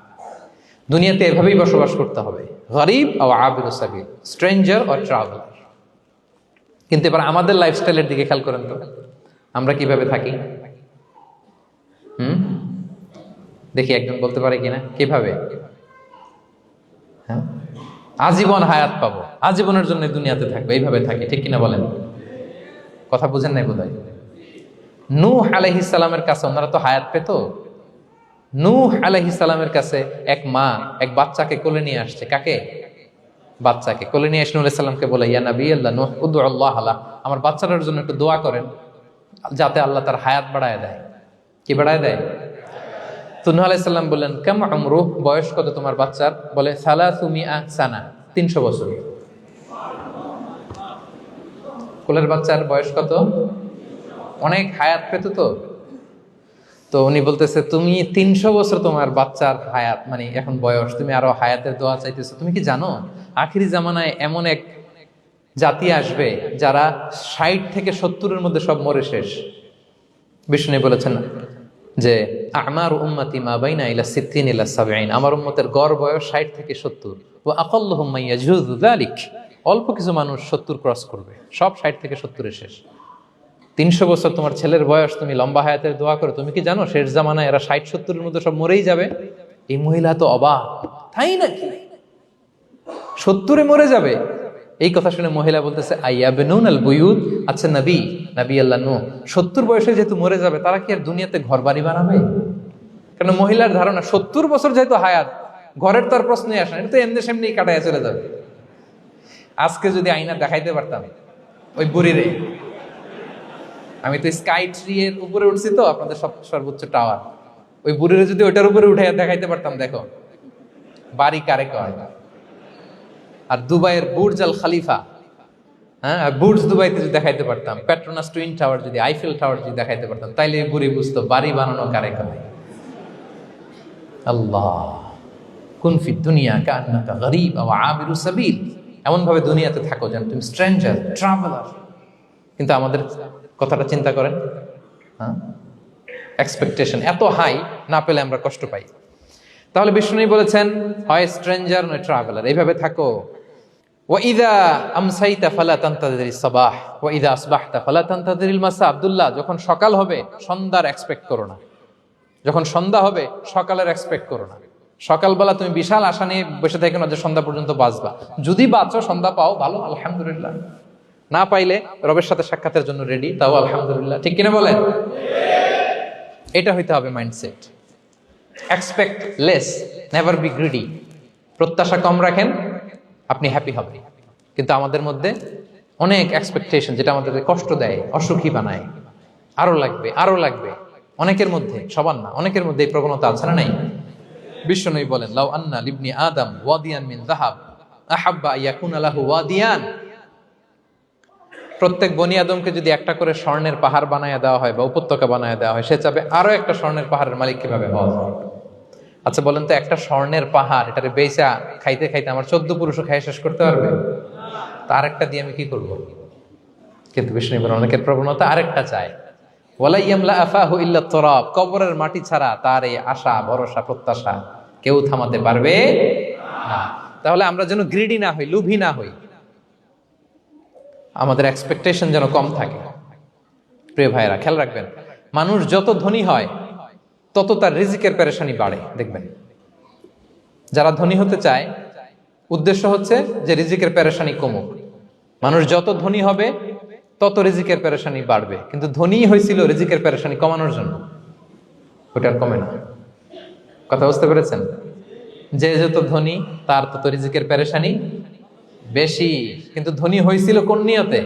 দুনিয়াতে এভাবেই বসবাস করতে হবে, গরিব ও আবিরু সাবিল, স্ট্রেঞ্জার অর ট্রাভেলার। কিন্তু এবার আমাদের লাইফস্টাইলের দিকে খেয়াল করেন তো, আমরা কিভাবে থাকি? দেখি একজন বলতে পারে কিনা কিভাবে? হ্যাঁ, আজীবন হায়াত পাবো, আজীবনের জন্য দুনিয়াতে থাকবে, এইভাবে থাকে, ঠিক কিনা বলেন? কথা বুঝেন নাই বোধহয়। নূহ আলাইহিস সালামের কাছে ওনারা তো হায়াত পেত। নূহ আলাইহিস সালামের কাছে এক মা এক বাচ্চাকে কোলে নিয়ে আসছে। কাকে? বাচ্চাকে কোলে নিয়ে এসে নূহ আলাইহিস সালামকে বলে, ইয়া নবী আল্লাহ নূহ, উদউ আল্লাহ আলা, আমার বাচ্চাটার জন্য একটু দোয়া করেন যাতে আল্লাহ তার হায়াত বাড়ায় দেয়। কি বাড়ায় দেয়? তো নূহ আলাইহিস সালাম বললেন, কাম আমরুহ, বয়স কত তোমার বাচ্চার? বলে 300 সানা, 300 বছর। কোলের বাচ্চার বয়স কত? অনেক হায়াত পেত তো। তো উনি বলতেছে, তুমি 300 বছর তোমার বাচ্চার হায়াত, মানে এখন বয়স, তুমি আরো হায়াতের দোয়া চাইতেছো। তুমি কি জানো আখিরি জামানায় এমন এক জাতি আসবে যারা 60 থেকে 70-এর মধ্যে সব মরে শেষ। বিষ্ণু বলেছেন যে আমার উম্মতি মা বাইনা ইলা 60 ইলা 70, আমার উম্মতের গড় বয়স 60 থেকে 70। ওয়া আকাল্লুহুম মান ইয়াজুযু যালিক, অল্প কিছু মানুষ 70 ক্রস করবে, সব 60 থেকে 70-এ শেষ। 300 বছর তোমার ছেলের বয়স, তুমি লম্বা হায়াতের দোয়া করো, তুমি কি জানো শেষ জামানায় এরা 60-70-এর মধ্যে সব মরেই যাবে? এই মহিলা তো অবাক, তাই নাকি 70-এ মরে যাবে? এই কথা শুনে মহিলা বলতেছে, আইয়াবনুনাল বুয়ুত, আচ্ছা নবী আল্লাহ নূহ 70 বয়সে যেহেতু মরে যাবে, তারা কি আর দুনিয়াতে ঘর বাড়ি বানাবে? কারণ মহিলার ধারণা 70 বছর যেহেতু হায়াত, ঘরের তো আর প্রশ্নই আসে না, এটা তো এমনি সেমনি কাটায় চলে যাবে। আজকে যদি আয়না দেখাইতে পারতাম ওই বুড়িরে, আমি তো স্কাই ট্রি এর উপরে উঠছি, তো আপনাদের সর্বোচ্চ টাওয়ার, ওই বুড়িরে যদি ওইটার উপরে উঠে দেখাইতে পারতাম, দেখো বাড়ি কারে কয়। আর দুবাইয়ের বুর্জ আল খালিফা, হ্যাঁ, বুর্জ দুবাইতে যদি দেখাইতে পারতাম, পেট্রোনাস টুইন টাওয়ার যদি, আইফেল টাওয়ার যদি দেখাইতে পারতাম, তাইলে বুড়ি বুঝতো বাড়ি বানানো কারে কারে। আল্লাহ কুন ফি দুনিয়া কান্নাকা গরীব আও আবিরু সাবিল, এমন ভাবে দুনিয়াতে থাকো যেন তুমি স্ট্রেঞ্জার, ট্রাভেলার। কিন্তু আমাদের কথাটা চিন্তা করেন, হ্যাঁ, এক্সপেকটেশন এত হাই, না পেলে আমরা কষ্ট পাই। তাহলে বিষ্ণু বলেছেন হয় স্ট্রেঞ্জার নয় ট্রাভেলার, এইভাবে থাকো। ওয়াইদা আমসাইতা ফালা তানতাযিরিস সাবাহ ওয়াইদা আসবাহতা ফালা তানতাযিরিল মাসা। আব্দুল্লাহ, যখন সকাল হবে সন্ধ্যার এক্সপেক্ট করো না, যখন সন্ধ্যা হবে সকালের এক্সপেক্ট করো না। সকালবেলা তুমি বিশাল আশা নিয়ে বসে থাকো না যে সন্ধ্যা পর্যন্ত বাঁচবা। যদি বাঁচো, সন্ধ্যা পাও, ভালো, আলহামদুলিল্লাহ। না পাইলে রবের সাথে সাক্ষাতের জন্য রেডি, তাও আলহামদুলিল্লাহ। ঠিক কিনা বলেন? এটা হইতে হবে mindset. Expect less, never be greedy. প্রত্যাশা কম রাখেন, আপনি হ্যাপি হবেন। কিন্তু আমাদের মধ্যে অনেক এক্সপেকটেশন, যেটা আমাদেরকে কষ্ট দেয়, অসুখী বানায়। আরো লাগবে, আরো লাগবে। অনেকের মধ্যে, সবার না, অনেকের মধ্যে এই প্রবণতা আছে না নাই? বিশ্বনবী বলেন, লাউ আন্না লিবনি আদম ওয়াদিয়ান মিন যাহাব আহাব্বা ইয়াকুনা লাহু ওয়াদিয়ান। প্রত্যেক বনি আদমকে যদি একটা করে স্বর্ণের পাহাড় বানায় দেওয়া হয় বা উপত্যকা বানায় দেওয়া হয়, সে চাবে আরো একটা স্বর্ণের পাহাড়ের মালিক কিভাবে হওয়া যায়। আচ্ছা বলেন তো, একটা স্বর্ণের পাহাড়, এটারে বেচা খাইতে খাইতে আমার 14 পুরুষও খাই শেষ করতে পারবে? তা আরেকটা দিয়ে আমি কি করব? কিন্তু বিষ্ণু বলেন, অনেকের প্রবণতা আরেকটা চায়। ওয়ালা ইয়ামলা আফাহু ইল্লা তুরাব। কবরের মাটি ছাড়া তার এই আশা, ভরসা, প্রত্যাশা কেউ থামাতে পারবে না। তাহলে আমরা যেন গ্রিডি না হই, লোভী না হই, আমাদের এক্সপেকটেশন যেন কম থাকে। প্রিয় ভাইরা, খেয়াল রাখবেন, মানুষ যত ধনী হয় তত তার রিজিকের পেরেশানি বাড়ে। দেখবেন, যারা ধনী হতে চায় উদ্দেশ্য হচ্ছে যে রিজিকের পেরেশানি কমুক। মানুষ যত ধনী হবে তত রিজিকের পেরেশানি বাড়বে। কিন্তু ধনী হয়েছিল রিজিকের পেরেশানি কমানোর জন্য, ওটা আর কমে না। কথা বুঝতে পেরেছেন? যে যত ধনী তার তত রিজিকের পেরেশানি বেশি। কিন্তু ধনী হয়েছিল কোন নিয়তে?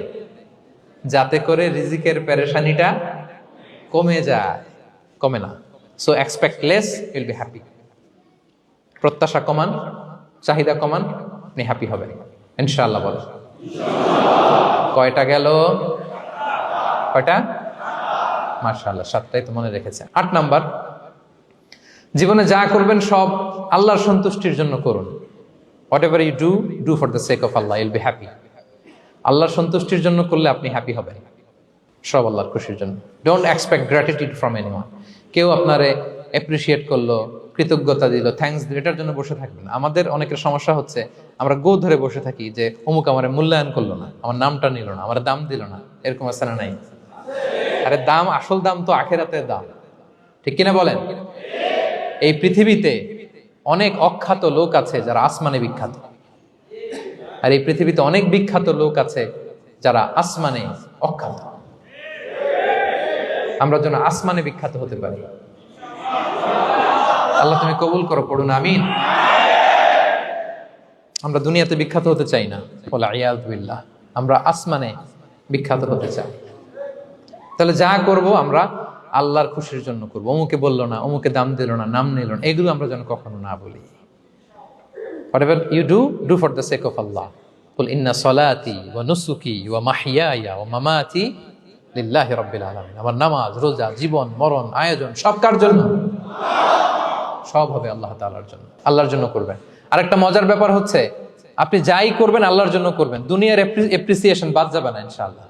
যাতে করে রিজিকের পেরেশানিটা কমে যায়, কমে না। So expect less, will be happy. প্রত্যাশা কমান, চাহিদা কমান, আপনি হ্যাপি হবেন ইনশাআল্লাহ। বলেন কয়টা গেল? কয়টা? মাশাআল্লাহ, 7টাই তো মনে রেখেছেন। 8 নাম্বার, জীবনে যা করবেন সব আল্লাহর সন্তুষ্টির জন্য করুন। Whatever you do, do for the sake of Allah, you'll be happy. আল্লাহর সন্তুষ্টির জন্য করলে আপনি হ্যাপি হবেন, সব আল্লাহর খুশির জন্য। Don't expect gratitude from anyone. কেউ আপনারে অ্যাপ্রিশিয়েট করলো, কৃতজ্ঞতা দিল, থ্যাঙ্কস দিল, এটার জন্য বসে থাকবেন। আমাদের অনেকের সমস্যা হচ্ছে, আমরা গো ধরে বসে থাকি যে অমুক আমার মূল্যায়ন করলো না, আমার নামটা নিল না, আমার দাম দিল না। এরকম আছে না নাই? আরে দাম, আসল দাম তো আখিরাতের দাম। ঠিক কিনা বলেন? এই পৃথিবীতে অনেক অখ্যাত লোক আছে যারা আসমানে বিখ্যাত, আর এই পৃথিবীতে অনেক বিখ্যাত লোক আছে যারা আসমানে অখ্যাত। আমরা যেন আসমানে বিখ্যাত হতে পারি। আল্লাহ তুমি কবুল করো, পড়ুন আমিন। আমরা দুনিয়াতে বিখ্যাত হতে চাই না, বলে আয়াযু বিল্লাহ, আমরা আসমানে বিখ্যাত হতে চাই। তাহলে যা করব আমরা আল্লাহর খুশির জন্য করবো। অমুকে বললো না, অমুকে দাম দিল না, নাম নিল না, এগুলো আমরা যেন কখনো না বলি। Whatever you do, do for the sake of Allah. Qul inna salati wa nusuki wa mahyaya wa mamati lillahi rabbil alamin. আমার নামাজ, রোজা, জীবন, মরণ, আয়োজন সব কার জন্য? সব হবে আল্লাহ তাআলার জন্য, আল্লাহর জন্য করবেন। আরেকটা মজার ব্যাপার হচ্ছে, আপনি যাই করবেন আল্লাহর জন্য করবেন। দুনিয়ার এপ্রিসিয়েশন বাদ যাবে না ইনশাআল্লাহ।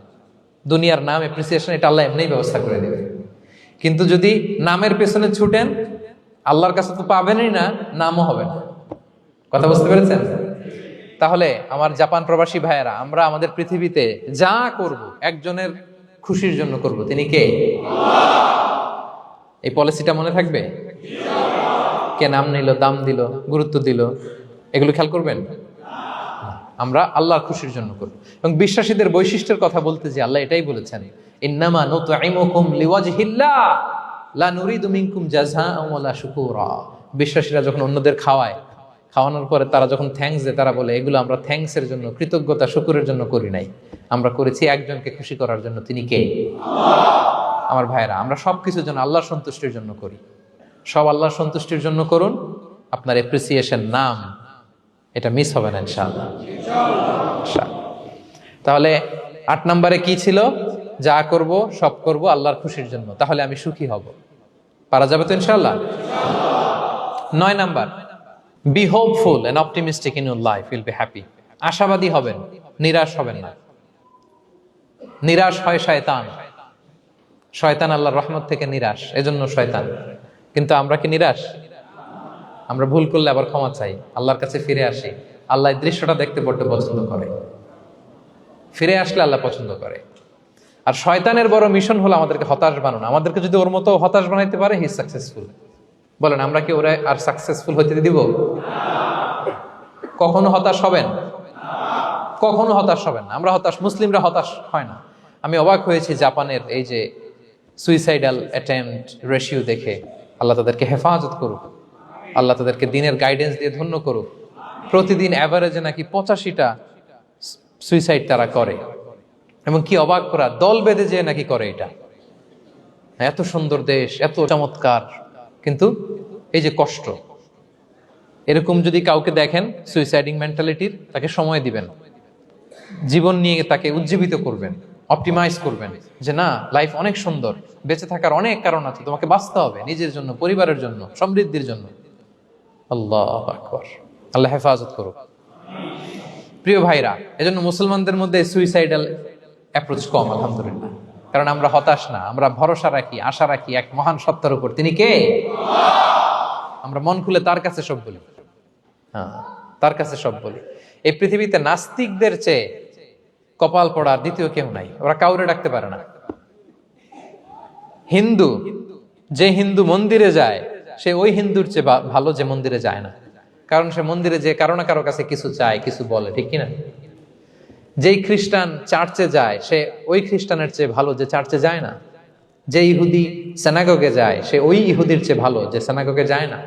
দুনিয়ার নাম, এপ্রিসিয়েশন, এটা আল্লাহ এমনিই ব্যবস্থা করে দেবে। কিন্তু যদি নামের পেছনে ছুটেন, আল্লাহর কাছে তো পাবেনই না, নামও হবে না। কথা বুঝতে পেরেছেন? তাহলে আমার জাপান প্রবাসী ভাইয়েরা, আমরা আমাদের পৃথিবীতে যা করব একজনের খুশির জন্য করব। তিনি কে? এই পলিসিটা মনে থাকবে? কে নাম নিল, দাম দিল, গুরুত্ব দিল, এগুলো খেয়াল করবেন? আমরা আল্লাহর খুশির জন্য করব। এবং বিশ্বাসীদের বৈশিষ্ট্যের কথা বলতে যে আল্লাহ এটাই বলেছেন, ইন্নামা নুতঈমুকুম লিওয়াজহিল্লাহ লা নুরিদু মিনকুম জাযাআন ওয়ালা শুকুরা। বিশ্বাসীরা যখন অন্যদের খাওয়ানোর পরে তারা যখন থ্যাঙ্কস দেয়, তারা বলে এগুলো আমরা থ্যাঙ্কসের জন্য, কৃতজ্ঞতা, শুকরের জন্য করি নাই, আমরা করেছি একজনকে খুশি করার জন্য। তিনি কে? আমার ভাইরা, আমরা সবকিছুর জন্য আল্লাহর সন্তুষ্টির জন্য করি। সব আল্লাহর সন্তুষ্টির জন্য করুন। আপনার এপ্রিসিয়েশন, নাম, এটা মিস হবে না ইনশাআল্লাহ। তাহলে 8 নম্বরে কি ছিল? যা করব সব করব আল্লাহর খুশির জন্য, তাহলে আমি সুখী হব। পারা যাবে তো ইনশাআল্লাহ? 9 number, be hopeful and optimistic in your life, will be happy. আশাবাদী হবেন, নিরাশ হবেন না। নিরাশ হয় শয়তান। শয়তান আল্লাহর রহমত থেকে নিরাশ, এজন্য শয়তান। কিন্তু আমরা কি নিরাশ? আমরা ভুল করলে আবার ক্ষমা চাই, আল্লাহর কাছে ফিরে আসি। আল্লাহ এই দৃশ্যটা দেখতে বড্ড পছন্দ করে। ফিরে আসলে আল্লাহ পছন্দ করে। আর শয়তানের বড় মিশন হলো আমাদেরকে হতাশ বানানো। আমাদেরকে যদি ওর মতো হতাশ বানাইতে পারে, হি ইজ সাকসেসফুল। বলেন, আমরা কি ওরা আর সাকসেসফুল হতে দিব? কখনো হতাশ হবেন? কখনো হতাশ হবেন না। আমরা হতাশ, মুসলিমরা হতাশ হয় না। আমি অবাক হয়েছি জাপানের এই যে সুইসাইডাল অ্যাটেম্পট রেশিও দেখে। আল্লাহ তাদেরকে হেফাজত করুক, আল্লাহ তাদেরকে দিনের গাইডেন্স দিয়ে ধন্য করুক। প্রতিদিন অ্যাভারেজে নাকি 85টা সুইসাইড তারা করে, এবং কি অবাক করা, দল বেঁধে যেয়ে নাকি করে এটা। এত সুন্দর দেশ, এত চমৎকার, কিন্তু এই যে কষ্ট। এরকম যদি কাউকে দেখেন সুইসাইডিং মেন্টালিটির, তাকে সময় দিবেন, জীবন নিয়ে তাকে উজ্জীবিত করবেন, অপটিমাইজ করবেন যে না, লাইফ অনেক সুন্দর, বেঁচে থাকার অনেক কারণ আছে, তোমাকে বাঁচতে হবে নিজের জন্য, পরিবারের জন্য, সমৃদ্ধির জন্য। আল্লাহু আকবার। আল্লাহ হেফাজত করুক। প্রিয় ভাইরা, এজন্য মুসলমানদের মধ্যে সুইসাইডাল অ্যাপ্রোচ কম, আলহামদুলিল্লাহ। কারণ আমরা হতাশ না, আমরা ভরসা রাখি, আশা রাখি এক মহান সত্তার উপর। তিনি কে? আমরা মন খুলে তার কাছে সব বলি। হ্যাঁ, তার কাছে সব বলি। এই পৃথিবীতে নাস্তিকদের চেয়ে কপাল পড়ার দ্বিতীয় কেউ নাই। ওরা কাউরে ডাকতে পারে না। হিন্দু, যে হিন্দু মন্দিরে যায়, সে ওই হিন্দুর চেয়ে ভালো যে মন্দিরে যায় না। কারণ সে মন্দিরে যে কারো না কারো কাছে কিছু চায়, কিছু বলে, ঠিক কিনা? যেই খ্রিস্টান চার্চে যায়, সে ওই খ্রিস্টানের চেয়ে ভালো যে চার্চে যায় না। যে ইহুদি সেনাগগে যায়, সে ওই ইহুদির চেয়ে ভালো যে সেনাগগে যায় না।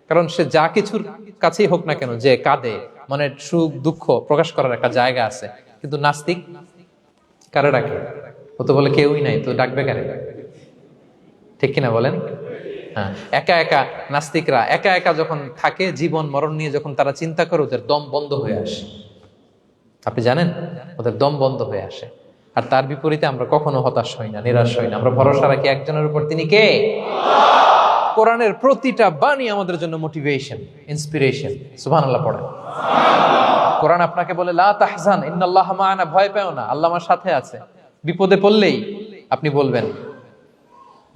কারণ সে যা কিছুর কাছেই হোক না কেন, যে কাঁদে, মনের সুখ দুঃখ প্রকাশ করার একটা জায়গা আছে। কিন্তু নাস্তিক কারে ডাকে? ও তো বলে কেউই নাই, তো ডাকবে কারে? ঠিক কিনা বলেন? হ্যাঁ, একা একা নাস্তিকরা একা একা যখন থাকে, জীবন মরণ নিয়ে যখন তারা চিন্তা করে, ওদের দম বন্ধ হয়ে আসে। আপনি জানেন, ওদের দম বন্ধ হয়ে আসে। আর তার বিপরীতে আমরা কখনো হতাশ হই না, নিরাশ হই না। আমরা ভরসা রাখি একজনের উপর, তিনি কে? কোরআনের প্রতিটা বাণী আমাদের জন্য মোটিভেশন, ইন্সপিরেশন। সুবহানাল্লাহ পড়েন। কোরআন আপনাকে বলে লা তাহজান ইন্নাল্লাহা মা'ানা, ভয় পেও না, আল্লাহ আমার সাথে আছে। বিপদে পড়লেই আপনি বলবেন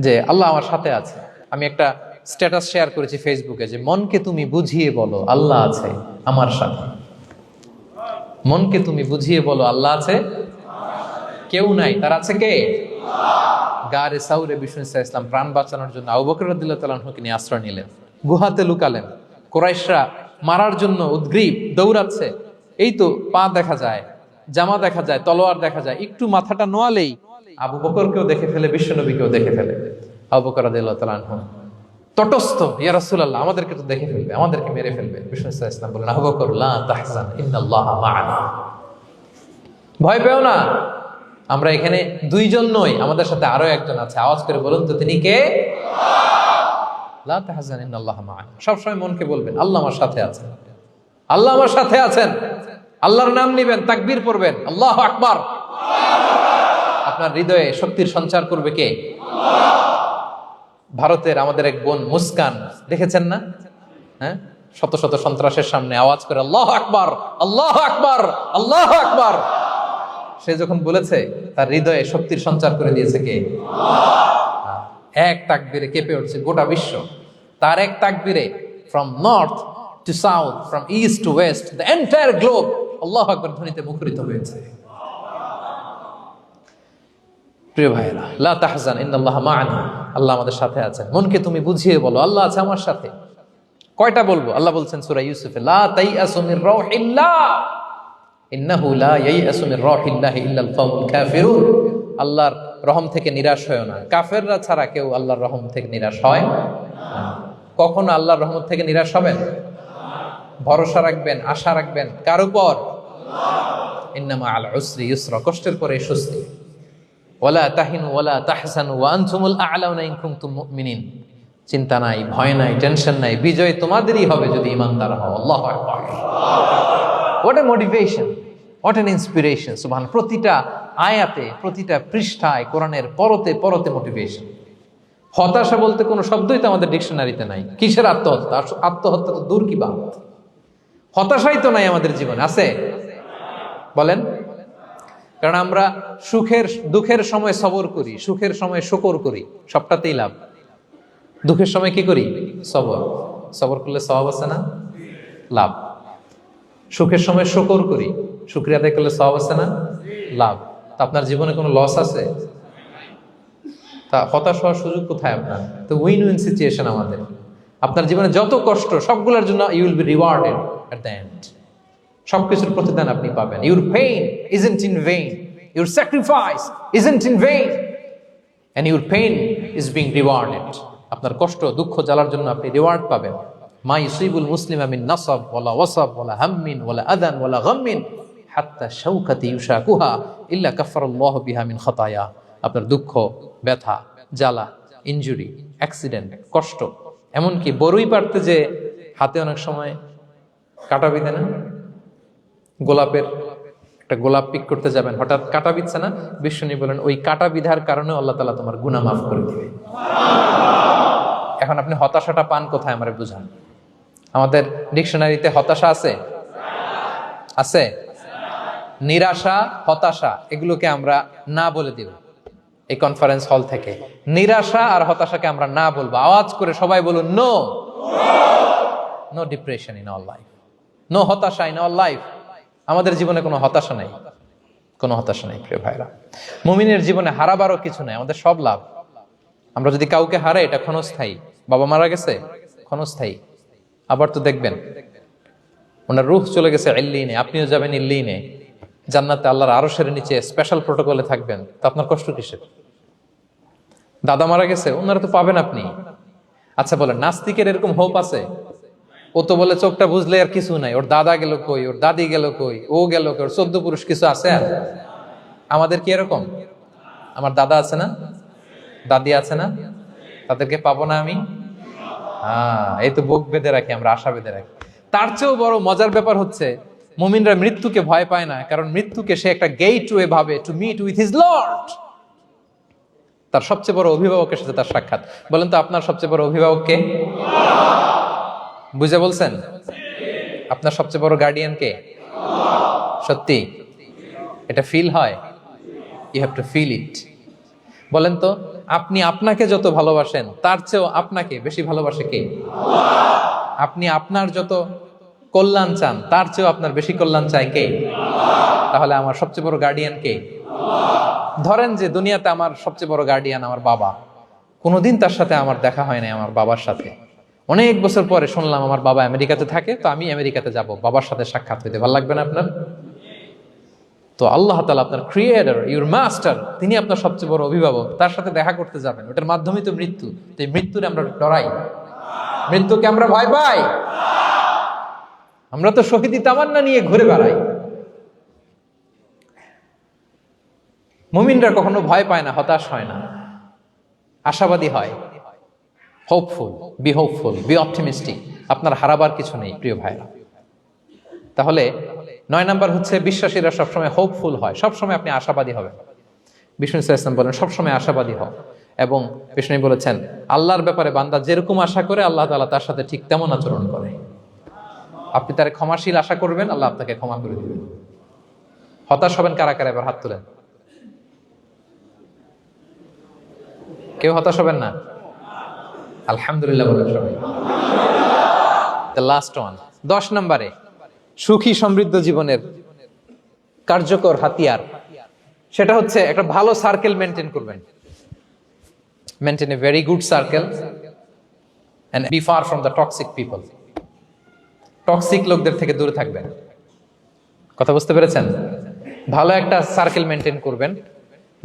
যে আল্লাহ আমার সাথে আছে। আমি একটা স্ট্যাটাস শেয়ার করেছি ফেসবুকে যে মনকে তুমি বুঝিয়ে বলো আল্লাহ আছে আমার সাথে। মনকে তুমি বুঝিয়ে বলো আল্লাহ আছে, কেউ নাই, তার আছে কে? গারে সাউরে বিষ্ণু ইসলাম প্রাণ বাঁচানোর জন্য আবু বকর রাদিয়াল্লাহু তাআলা আনহুকে নিয়ে আশ্রয় নিলেন, গুহাতে লুকালেন। কুরাইশরা মারার জন্য উদ্গ্রীব, দৌড়াচ্ছে। এই তো পা দেখা যায়, জামা দেখা যায়, তলোয়ার দেখা যায়। একটু মাথাটা নোয়ালেই আবু বকরকেও দেখে ফেলে, বিশ্বনবীকেও দেখে ফেলে। আবু বকর রাদিয়াল্লাহু তাআলা আনহু তটস্থ, ইয়া রাসূলুল্লাহ, আমাদেরকে তো দেখে ফেলবে, আমাদেরকে মেরে ফেলবে। বিষ্ণু ইসলাম বললেন, আবু বকর লা তাহজান ইন্নাল্লাহা মা'ানা, ভয় পেও না, আমরা এখানে দুইজন নই, আমাদের সাথে আরো একজন আছে। আওয়াজ করে বলুন তো, তিনি কে? লা তাহজান ইন্নাল্লাহা মা'ানা। সবসময় মনকে বলবেন আল্লাহ আমার সাথে আছেন, আল্লাহ আমার সাথে আছেন। আল্লাহর নাম নিবেন, তাকবীর পড়বেন, আল্লাহু আকবার। আপনার হৃদয়ে শক্তির সঞ্চার করবে কে? ভারতের আমাদের এক বোন মুস্কান, দেখেছেন না? হ্যাঁ, শত শত সন্ত্রাসের সামনে আওয়াজ করে আল্লাহু আকবার, আল্লাহু আকবার, আল্লাহু আকবার। সে যখন বলেছে, তার হৃদয়ে শক্তির সঞ্চার করে দিয়েছে কে? এক তাকবীরে কেঁপে উঠছে গোটা বিশ্ব। তার এক তাকবীরে from north to south, from east to west, the entire globe আল্লাহু আকবার ধ্বনিতে মুখরিত হয়েছে। প্রিয় ভাইরা, লা তাহজান ইন্নাল্লাহা মা'ানা, আল্লাহ আমাদের সাথে আছেন। মনকে তুমি বুঝিয়ে বলো আল্লাহ আছে আমার সাথে। কয়টা বলবো? আল্লাহ বলছেন সূরা ইউসুফে, লা তাইয়াসু মির রাউহিল্লাহ ইন্নাহু লা ইয়াইয়াসু মির রাউহিল্লাহি ইল্লাল কওমুল কাফিরুন। আল্লাহর রহম থেকে নিরাশ হয়ো না, কাফেররা ছাড়া কেউ আল্লাহর রহম থেকে নিরাশ হয় না। কখনো আল্লাহর রহমত থেকে নিরাশ হবেন? ভরসা রাখবেন, আশা রাখবেন কার উপর? ইন্নামা আল উসরি ইউসরা, কষ্টের পরে স্বস্তি। ওয়ালা তাহিনু ওয়ালা তাহজানু ওয়া আনতুমুল আ'লাউনা ইন কুনতুম মুমিনিন। চিন্তা নাই, ভয় নাই, টেনশন নাই, বিজয় তোমাদেরই হবে যদি ঈমানদার হও। আল্লাহু আকবার। What a motivation, what an inspiration. সুবহান। প্রতিটা আয়াতে, প্রতিটা পৃষ্ঠায় কোরআনের পরতে পরতে মোটিভেশন। হতাশা বলতে কোনো শব্দই তো আমাদের ডিকশনারিতে নাই। কিসের আত্মহত্যা? আত্মহত্যা তো দূর কি বাত, হতাশাই তো নাই আমাদের জীবনে, আছে বলেন? কারণ আমরা দুঃখের সময় সবর করি, সুখের সময় শুকর করি, সবটাতেই লাভ। দুঃখের সময় কি করি? সবর করলে সওয়াব আছে না? লাভ। সুখের সময় শুকর করি, শুকরিয়া আদায় করলে সওয়াব আছে না? লাভ। তা আপনার জীবনে কোনো লস আছে? তা হতাশ হওয়ার সুযোগ কোথায় আপনার? তো উইন উইন সিচুয়েশন আমাদের। আপনার জীবনে যত কষ্ট, সবগুলোর জন্য you will be rewarded at the end. সবকিছুর প্রতিদান আপনি পাবেন। Your pain isn't in vain, your sacrifice isn't in vain, and your pain is being rewarded. আপনার কষ্ট, দুঃখ জ্বালার জন্য আপনি রিওয়ার্ড পাবেন। মা ইউসিবুল মুসলিমা মিন নাসাব ওয়ালা ওয়াসাব ওয়ালা হাম্মিন ওয়ালা আদান ওয়ালা গাম্মিন হাত্তা শাওকাতি ইউশাকুহা ইল্লা কাফারাল্লাহু বিহা মিন খাতায়া। আপনার দুঃখ, ব্যথা, জ্বালা, ইনজুরি, অ্যাক্সিডেন্ট, কষ্ট, এমনকি বড়ই পারতে যে হাতে অনেক সময় কাটা বিঁধে না, গোলাপের একটা গোলাপ পিক করতে যাবেন, হঠাৎ কাটা বিঁধছে না, বিশ্বনী বলেন ওই কাটা বিধার কারণে আল্লাহ তাআলা তোমার গুনাহ মাফ করে দিবে। এখন আপনি হতাশাটা পান কোথায় আমারে বুঝান? আমাদের ডিকশনারিতে হতাশা আছে? আছে? নিরাশা, হতাশা এগুলোকে আমরা না বলে দিব এই কনফারেন্স হল থেকে। নিরাশা আর হতাশাকে আমরা না বলবো। আওয়াজ করে সবাই বলুন, no no depression in our life, no হতাশা ইন আওয়ার লাইফ। আমাদের জীবনে কোনো হতাশা নাই, কোনো হতাশা নাই প্রিয় ভাইরা। মুমিনের জীবনে হারাবারও কিছু নাই, আমাদের সব লাভ। আমরা যদি কাউকে হারাই এটা ক্ষণস্থায়ী। বাবা মারা গেছে, ক্ষণস্থায়ী। আবার তো দেখবেন ওনার রূহ চলে গেছে ইল্লিনে, আপনিও যাবেন ইল্লিনে, জান্নাতে আল্লাহর আরশের নিচে স্পেশাল প্রোটোকলে থাকবেন। তো আপনার কষ্ট কিসের? দাদা মারা গেছে, ওনারা তো পাবেন আপনি। আচ্ছা বলেন, নাস্তিকের এরকম হোপ আছে? ও তো বলে চোখটা বুঝলে আর কিছু নাই, ওর দাদা গেল কই, ওর দাদি গেল কই, ও গেল কই, ওর 14 পুরুষ কিছু আছে আর? আমাদের কি এরকম? আমার দাদা আছে না, দাদি আছে না, তাদেরকে পাবো না আমি? এই তো বুক বেঁধে রাখি আমরা, আশা বেঁধে রাখি। তার চেয়েও বড় মজার ব্যাপার হচ্ছে মুমিনরা মৃত্যুকে ভয় পায় না, কারণ মৃত্যুকে সে একটা গেটওয়ে ভাবে to meet with his Lord. তার সবচেয়ে বড় অভিভাবকের সাথে তার সাক্ষাৎ। বলেন তো আপনার সবচেয়ে বড় অভিভাবক কে? বুঝে বলছেন? আপনার সবচেয়ে বড় গার্ডিয়ান কে? সত্যি এটা ফিল হয়? You have to feel it. বলেন তো, আপনি আপনাকে যত ভালোবাসেন তার চেয়েও আপনাকে বেশি ভালোবাসে কে? আপনি আপনার যত কল্যাণ চান তার চেয়েও আপনার বেশি কল্যাণ চায় কে? তাহলে আমার সবচেয়ে বড় গার্ডিয়ান কে? ধরেন যে দুনিয়াতে আমার সবচেয়ে বড় গার্ডিয়ান আমার বাবা, কোনোদিন তার সাথে আমার দেখা হয় নাই আমার বাবার সাথে। অনেক বছর পরে শুনলাম আমার বাবা আমেরিকাতে থাকে, তো আমি আমেরিকাতে যাব বাবার সাথে সাক্ষাৎ হইতে। ভালো লাগবে না আপনার? তো আল্লাহ তাআলা আপনার ক্রিয়েটর, ইউর মাস্টার, তিনি আপনার সবচেয়ে বড় অভিভাবক, তার সাথে দেখা করতে যাবেন, ওটার মাধ্যমেই তো মৃত্যু। তো এই মৃত্যুরে আমরা ডরাই, মৃত্যুকে আমরা ভয় পাই। আমরা তো শহীদি তামান্না নিয়ে ঘুরে বেড়াই। মুমিনরা কখনো ভয় পায় না, হতাশ হয় না, আশাবাদী হয়। Hopeful, B hopeful, B optimistic. আপনার হারাবার কিছু নেই প্রিয় ভাইরা। তাহলে 9 নাম্বার হচ্ছে বিশ্বাসীরা সবসময় হোপফুল হয়, সবসময় আপনি আশাবাদী হবেন। বিষ্ণু ইসলাম বলেন সবসময় আশাবাদী হও। এবং বিষ্ণু বলেছেন আল্লাহর ব্যাপারে বান্দা যেরকম আশা করে আল্লাহ তাআলা তার সাথে ঠিক তেমন আচরণ করে। আপনি তার ক্ষমাশীল আশা করবেন, আল্লাহ আপনাকে ক্ষমা করে দিবেন। হতাশ হবেন কারা কারা? এবার হাত তুলেন। কেউ হতাশ হবেন না? আলহামদুলিল্লাহ বলেন সবাই। দ্য লাস্ট ওয়ান, 10 নম্বরে সুখী সমৃদ্ধ জীবনের কার্যকর হাতিয়ার, সেটা হচ্ছে একটা ভালো সার্কেল মেনটেন করবেন। Maintain a very good circle and be far from the toxic people. Toxic লোকদের থেকে দূরে থাকবেন। কথা বুঝতে পেরেছেন? ভালো একটা সার্কেল মেনটেন করবেন,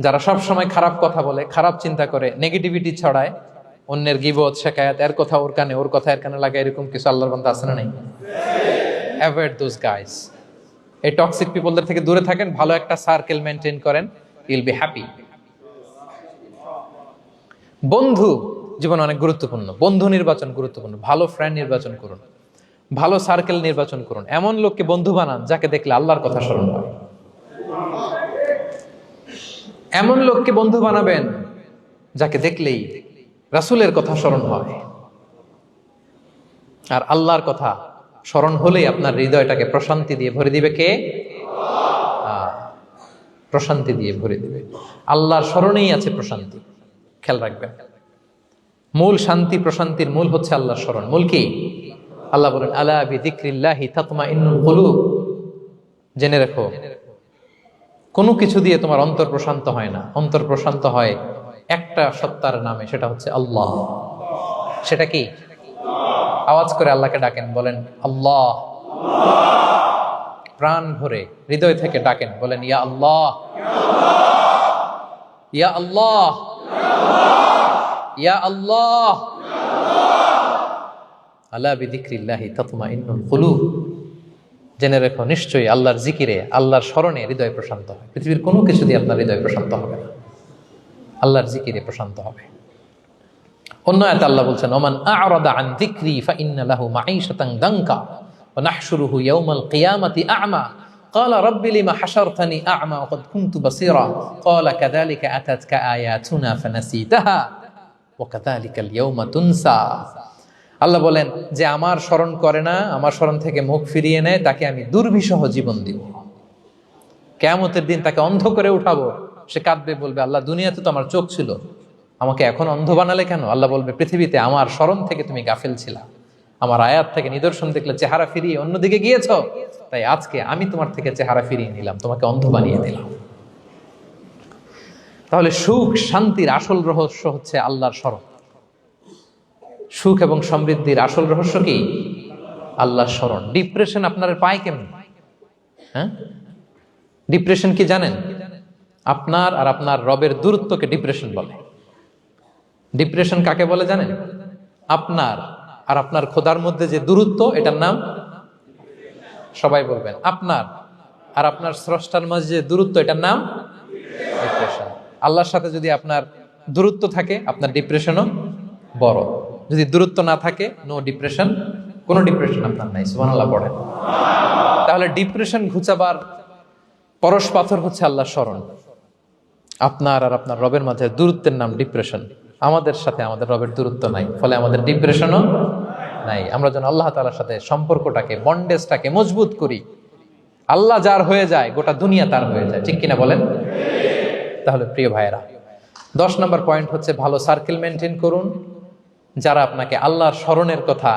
যারা সব সময় খারাপ কথা বলে, খারাপ চিন্তা করে, নেগেটিভিটি ছড়ায়, অন্যের গীবত শিকায়াত, এর কথা ওর কানে, ওর কথা এর কানে লাগে, এরকম কিছু আল্লাহর বান্দা আছে না নাই? Avoid those guys. এই টক্সিক পিপলদের থেকে দূরে থাকেন, ভালো একটা সার্কেল মেনটেন করেন, ইউ উইল বি হ্যাপি। বন্ধু জীবন অনেক গুরুত্বপূর্ণ, বন্ধু নির্বাচন গুরুত্বপূর্ণ। ভালো ফ্রেন্ড নির্বাচন করুন, ভালো সার্কেল নির্বাচন করুন, এমন লোককে বন্ধু বানান যাকে দেখলে আল্লাহর কথা স্মরণ হয়। এমন লোককে বন্ধু বানাবেন যাকে দেখলেই রাসূলের কথা স্মরণ হয়, আর আল্লাহর কথা স্মরণ হলেই আপনার হৃদয়টাকে প্রশান্তি দিয়ে ভরে দিবে কে? প্রশান্তি দিয়ে ভরে দিবে। আল্লাহর স্মরণেই আছে প্রশান্তি, খেয়াল রাখবেন। মূল শান্তি প্রশান্তির মূল হচ্ছে আল্লাহর স্মরণ। মূল কি? আল্লাহ বলেন আলা বিযিকরিল্লাহি তাতমাইন্নুল কুলুব। জেনে রেখো, কোনো কিছু দিয়ে তোমার অন্তর প্রশান্ত হয় না। অন্তর প্রশান্ত হয় একটা সত্তার নামে, সেটা হচ্ছে আল্লাহ। সেটা কি? আওয়াজ করে আল্লাহকে ডাকেন, বলেন আল্লাহ। প্রাণ ভরে হৃদয় থেকে ডাকেন, বলেন ইয়া আল্লাহ, ইয়া আল্লাহ, ইয়া আল্লাহ। আলা বিযিকরিল্লাহি তাতমাইন্নুল কুলুব। জেনে রেখো, নিশ্চয়ই আল্লাহর জিকিরে, আল্লাহর স্মরণে হৃদয় প্রশান্ত হয়। পৃথিবীর কোনো কিছু দিয়ে আপনার হৃদয় প্রশান্ত হবে না, আল্লাহর জিকিরে প্রশান্ত হবে। অন্য আয়াতে আল্লাহ বলছেন ওমান আ'রাদা আন যিকরি ফাইন্না লাহু মাঈশাতান দানকা ওয়া নাহশুরুহু ইয়াওমাল কিয়ামাতি আ'মা ক্বালা রাব্বি লিমা হাশারতানি আ'মা ওয়া ক্বাদ কুনতু বাসীরা ক্বালা কাযালিকা আতাতকা আয়াতুনা ফানাসিতাহা ওয়া কাযালিকাল ইয়াওমা তুনসা। আল্লাহ বলেন, যে আমার স্মরণ করে না, আমার স্মরণ থেকে মুখ ফিরিয়ে নেয়, তাকে আমি দুর্বিষহ জীবন দিব। কিয়ামতের দিন তাকে অন্ধ করে উঠাবো। সে কাঁদবে, বলবে আল্লাহ দুনিয়াতে তো আমার চোখ ছিল, আমাকে এখন অন্ধ বানালে কেন? আল্লাহ বলবে পৃথিবীতে আমার স্মরণ থেকে তুমি গাফেল ছিলা, আমার আয়াত থেকে নিদর্শন দেখলে চেহারা ফিরিয়ে অন্যদিকে গিয়েছ, তাই আজকে আমি তোমার থেকে চেহারা ফিরিয়ে নিলাম, তোমাকে অন্ধ বানিয়ে দিলাম। তাহলে সুখ শান্তির আসল রহস্য হচ্ছে আল্লাহর স্মরণ। সুখ এবং সমৃদ্ধির আসল রহস্য কি? আল্লাহর স্মরণ। ডিপ্রেশন আপনার পায় কেমন? হ্যাঁ, ডিপ্রেশন কি জানেন? আপনার আর আপনার রবের দূরত্বকে ডিপ্রেশন বলে। ডিপ্রেশন কাকে বলে জানেন? আপনার আর আপনার খোদার মধ্যে যে দূরত্ব, এটার নাম, সবাই বলবেন, আপনার আর আপনার স্রষ্টার মাঝে যে দূরত্ব, এটার নাম ডিপ্রেশন। আল্লাহর সাথে যদি আপনার দূরত্ব থাকে, আপনার ডিপ্রেশনও বড়। যদি দূরত্ব না থাকে, নো ডিপ্রেশন, কোনো ডিপ্রেশন আপনার নাই। সুবহানাল্লাহ পড়েন। তাহলে ডিপ্রেশন ঘুচাবার পরশ পাথর হচ্ছে আল্লাহর স্মরণ। আপনার আর আপনার রবের মাঝে দূরত্বের নাম ডিপ্রেশন। আমাদের সাথে আমাদের রবের দূরত্ব নাই, ফলে আমাদের ডিপ্রেশনও নাই। আমরা যেন আল্লাহ তাআলার সাথে সম্পর্কটাকে, বন্ডেজটাকে মজবুত করি। আল্লাহ যার হয়ে যায়, গোটা দুনিয়া তার হয়ে যায়। ঠিক কিনা বলেন? তাহলে প্রিয় ভাইয়েরা, 10 নম্বর পয়েন্ট হচ্ছে ভালো সার্কেল মেনটেন করুন, যারা আপনাকে আল্লাহর স্মরণের কথা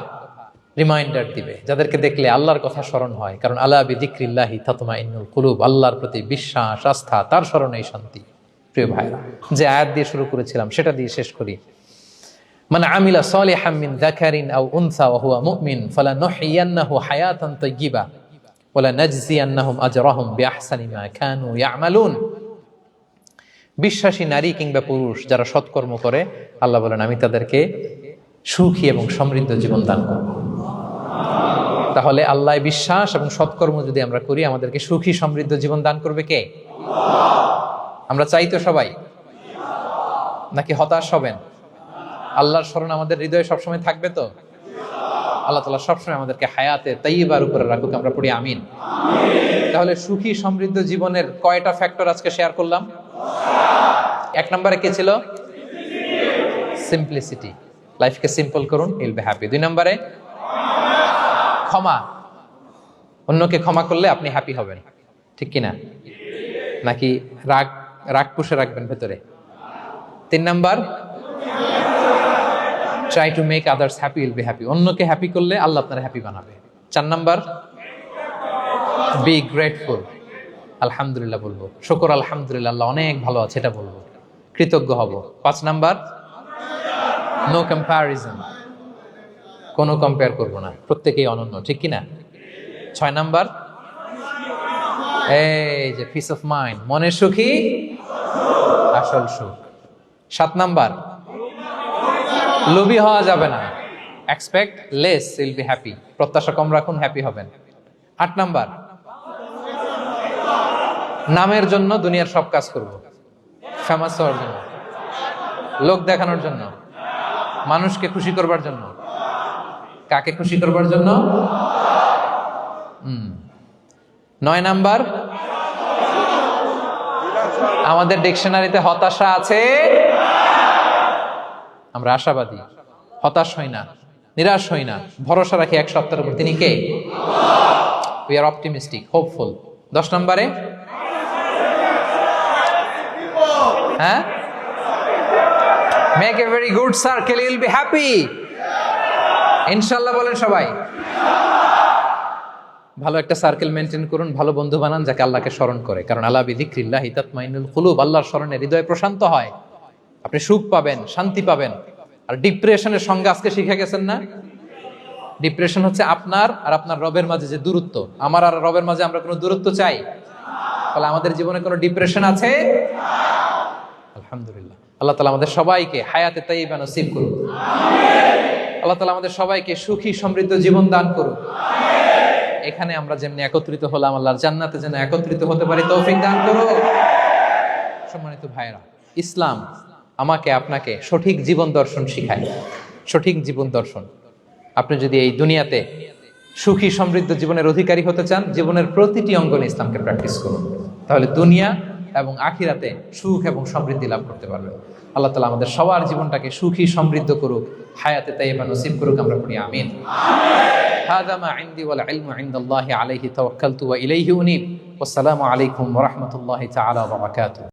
রিমাইন্ডার দিবে, যাদেরকে দেখলে আল্লাহর কথা স্মরণ হয়। কারণ আলা বিযিকরিল্লাহি তাতমাইন্নুল কুলুব, আল্লাহর প্রতি বিশ্বাস, আস্থা, তার স্মরণেই শান্তি। প্রিয় ভাইরা, যে আয়াত দিয়ে শুরু করেছিলাম সেটা দিয়ে শেষ করি। মান আমিলা সালিহাম মিন যাকারিন আও উনসা ওয়া হুয়া মুমিন ফালানুহইয়ান্নাহু হায়াতান তাইয়্যিবা ওয়া লানাজজিয়ান্নাহুম আজরাহুম বিআহসানি মা কানু ইয়ামালুন। বিশ্বাসী নারী কিংবা পুরুষ যারা সৎকর্ম করে, আল্লাহ বলেন আমি তাদেরকে সুখী এবং সমৃদ্ধ জীবন দান করব। তাহলে আল্লাহ বিশ্বাস এবং সৎকর্ম যদি আমরা করি, আমাদেরকে সুখী সমৃদ্ধ জীবন দান করবে কে? আমরা চাই তো সবাই, নাকি হতাশ হবেন? আল্লাহর স্মরণ আমাদের হৃদয়ে সবসময় থাকবে তো? আল্লাহ তাআলা সবসময় আমাদেরকে হায়াতে তাইয়্যিবার উপরে রাখুক, আমরা পড়ি আমিন। তাহলে সুখী সমৃদ্ধ জীবনের কয়টা ফ্যাক্টর আজকে শেয়ার করলাম? 1 নম্বরে কি ছিল? সিম্পলিসিটি। লাইফকে সিম্পল করুন, ইউল বি হ্যাপি। 2 নম্বরে ক্ষমা। অন্যকে ক্ষমা করলে আপনি হ্যাপি হবেন, ঠিক কিনা? নাকি রাগ পুষে রাখবেন ভেতরে? 3 number, try to make others happy, will be happy. অন্যকে হ্যাপি করলে আল্লাহ আপনার হ্যাপি বানাবে। 4 নাম্বার, বি গ্রেটফুল। আলহামদুলিল্লাহ বলবো, শুকর আলহামদুলিল্লাহ, আল্লাহ অনেক ভালো আছে, এটা বলবো, কৃতজ্ঞ হব। 5 নাম্বার, নো কম্প্যারিজন, কোনো কম্পেয়ার করবো না, প্রত্যেকেই অনন্য, ঠিক কিনা? 6 নাম্বার, এই যে পিস অফ মাইন্ড, মনের সুখী আসল সুখ। 7 নাম্বার, লোভী হওয়া যাবে না, expect less, will be happy, প্রত্যাশা কম রাখুন, হ্যাপি হবেন। 8 নাম্বার, নামের জন্য দুনিয়ার সব কাজ করব, ফেমাস হওয়ার জন্য, লোক দেখানোর জন্য, মানুষকে খুশি করবার জন্য। কাকে খুশি করবার জন্য? 9 নাম্বার, আমাদের ডিকশনারিতে হতাশা আছে? আমরা আশাবাদী, হতাশ হই না, নিরাশ হই না, ভরসা রাখি এক সপ্তাহের উপর। তিনি কে? We are optimistic, hopeful. 10 নম্বরে, হ্যাঁ, make a very good circle, you will be happy. ইনশাআল্লাহ বলেন সবাই। ভালো একটা সার্কেল মেনটেন করুন, ভালো বন্ধু বানান যাকে আল্লাহকে স্মরণ করে, কারণ আলা বিযিকরিল্লাহি তাতমাইন্নুল কুলুব, আল্লাহর স্মরণে হৃদয় প্রশান্ত হয়, আপনি সুখ পাবেন, শান্তি পাবেন। আর ডিপ্রেশনের সঙ্গে আজকে শিখে গেছেন না? ডিপ্রেশন হচ্ছে আপনার আর আপনার রবের মাঝে যে দূরত্ব। আমার আর রবের মাঝে আমরা কোনো দূরত্ব চাই? তাহলে আমাদের জীবনে কোনো ডিপ্রেশন আছে? আলহামদুলিল্লাহ। আল্লাহ তাআলা আমাদের সবাইকে হায়াতে তাইয়্যিবা নসিব করুন। আল্লাহ তাআলা আমাদের সবাইকে সুখী সমৃদ্ধ জীবন দান করুন। এখানে আমরা যেমনি একত্রিত হলাম, আল্লাহর জান্নাতে যেন একত্রিত হতে পারি তৌফিক দান করুন। সম্মানিত ভাইরা, ইসলাম আমাকে আপনাকে সঠিক জীবন দর্শন শিখায়। সঠিক জীবন দর্শন। আপনি যদি এই দুনিয়াতে সুখী সমৃদ্ধ জীবনের অধিকারী হতে চান, জীবনের প্রতিটি অঙ্গনে ইসলামকে প্র্যাকটিস করুন, তাহলে দুনিয়া এবং আখিরাতে সুখ এবং সমৃদ্ধি লাভ করতে পারবেন। আল্লাহ তাআলা আমাদের সবার জীবনটাকে সুখী সমৃদ্ধ করুক, হায়াতে তাইয়্যিবা নসিব করুক, আমরা পড়ি আমিন। হাযা মা ইনদি ওয়াল ইলমু ইনদাল্লাহি আলাইহি তাওয়াক্কালতু ওয়া ইলাইহি উনীব। ওয়াসসালামু আলাইকুম ওয়া রাহমাতুল্লাহি তাআলা ওয়া বারাকাতুহু।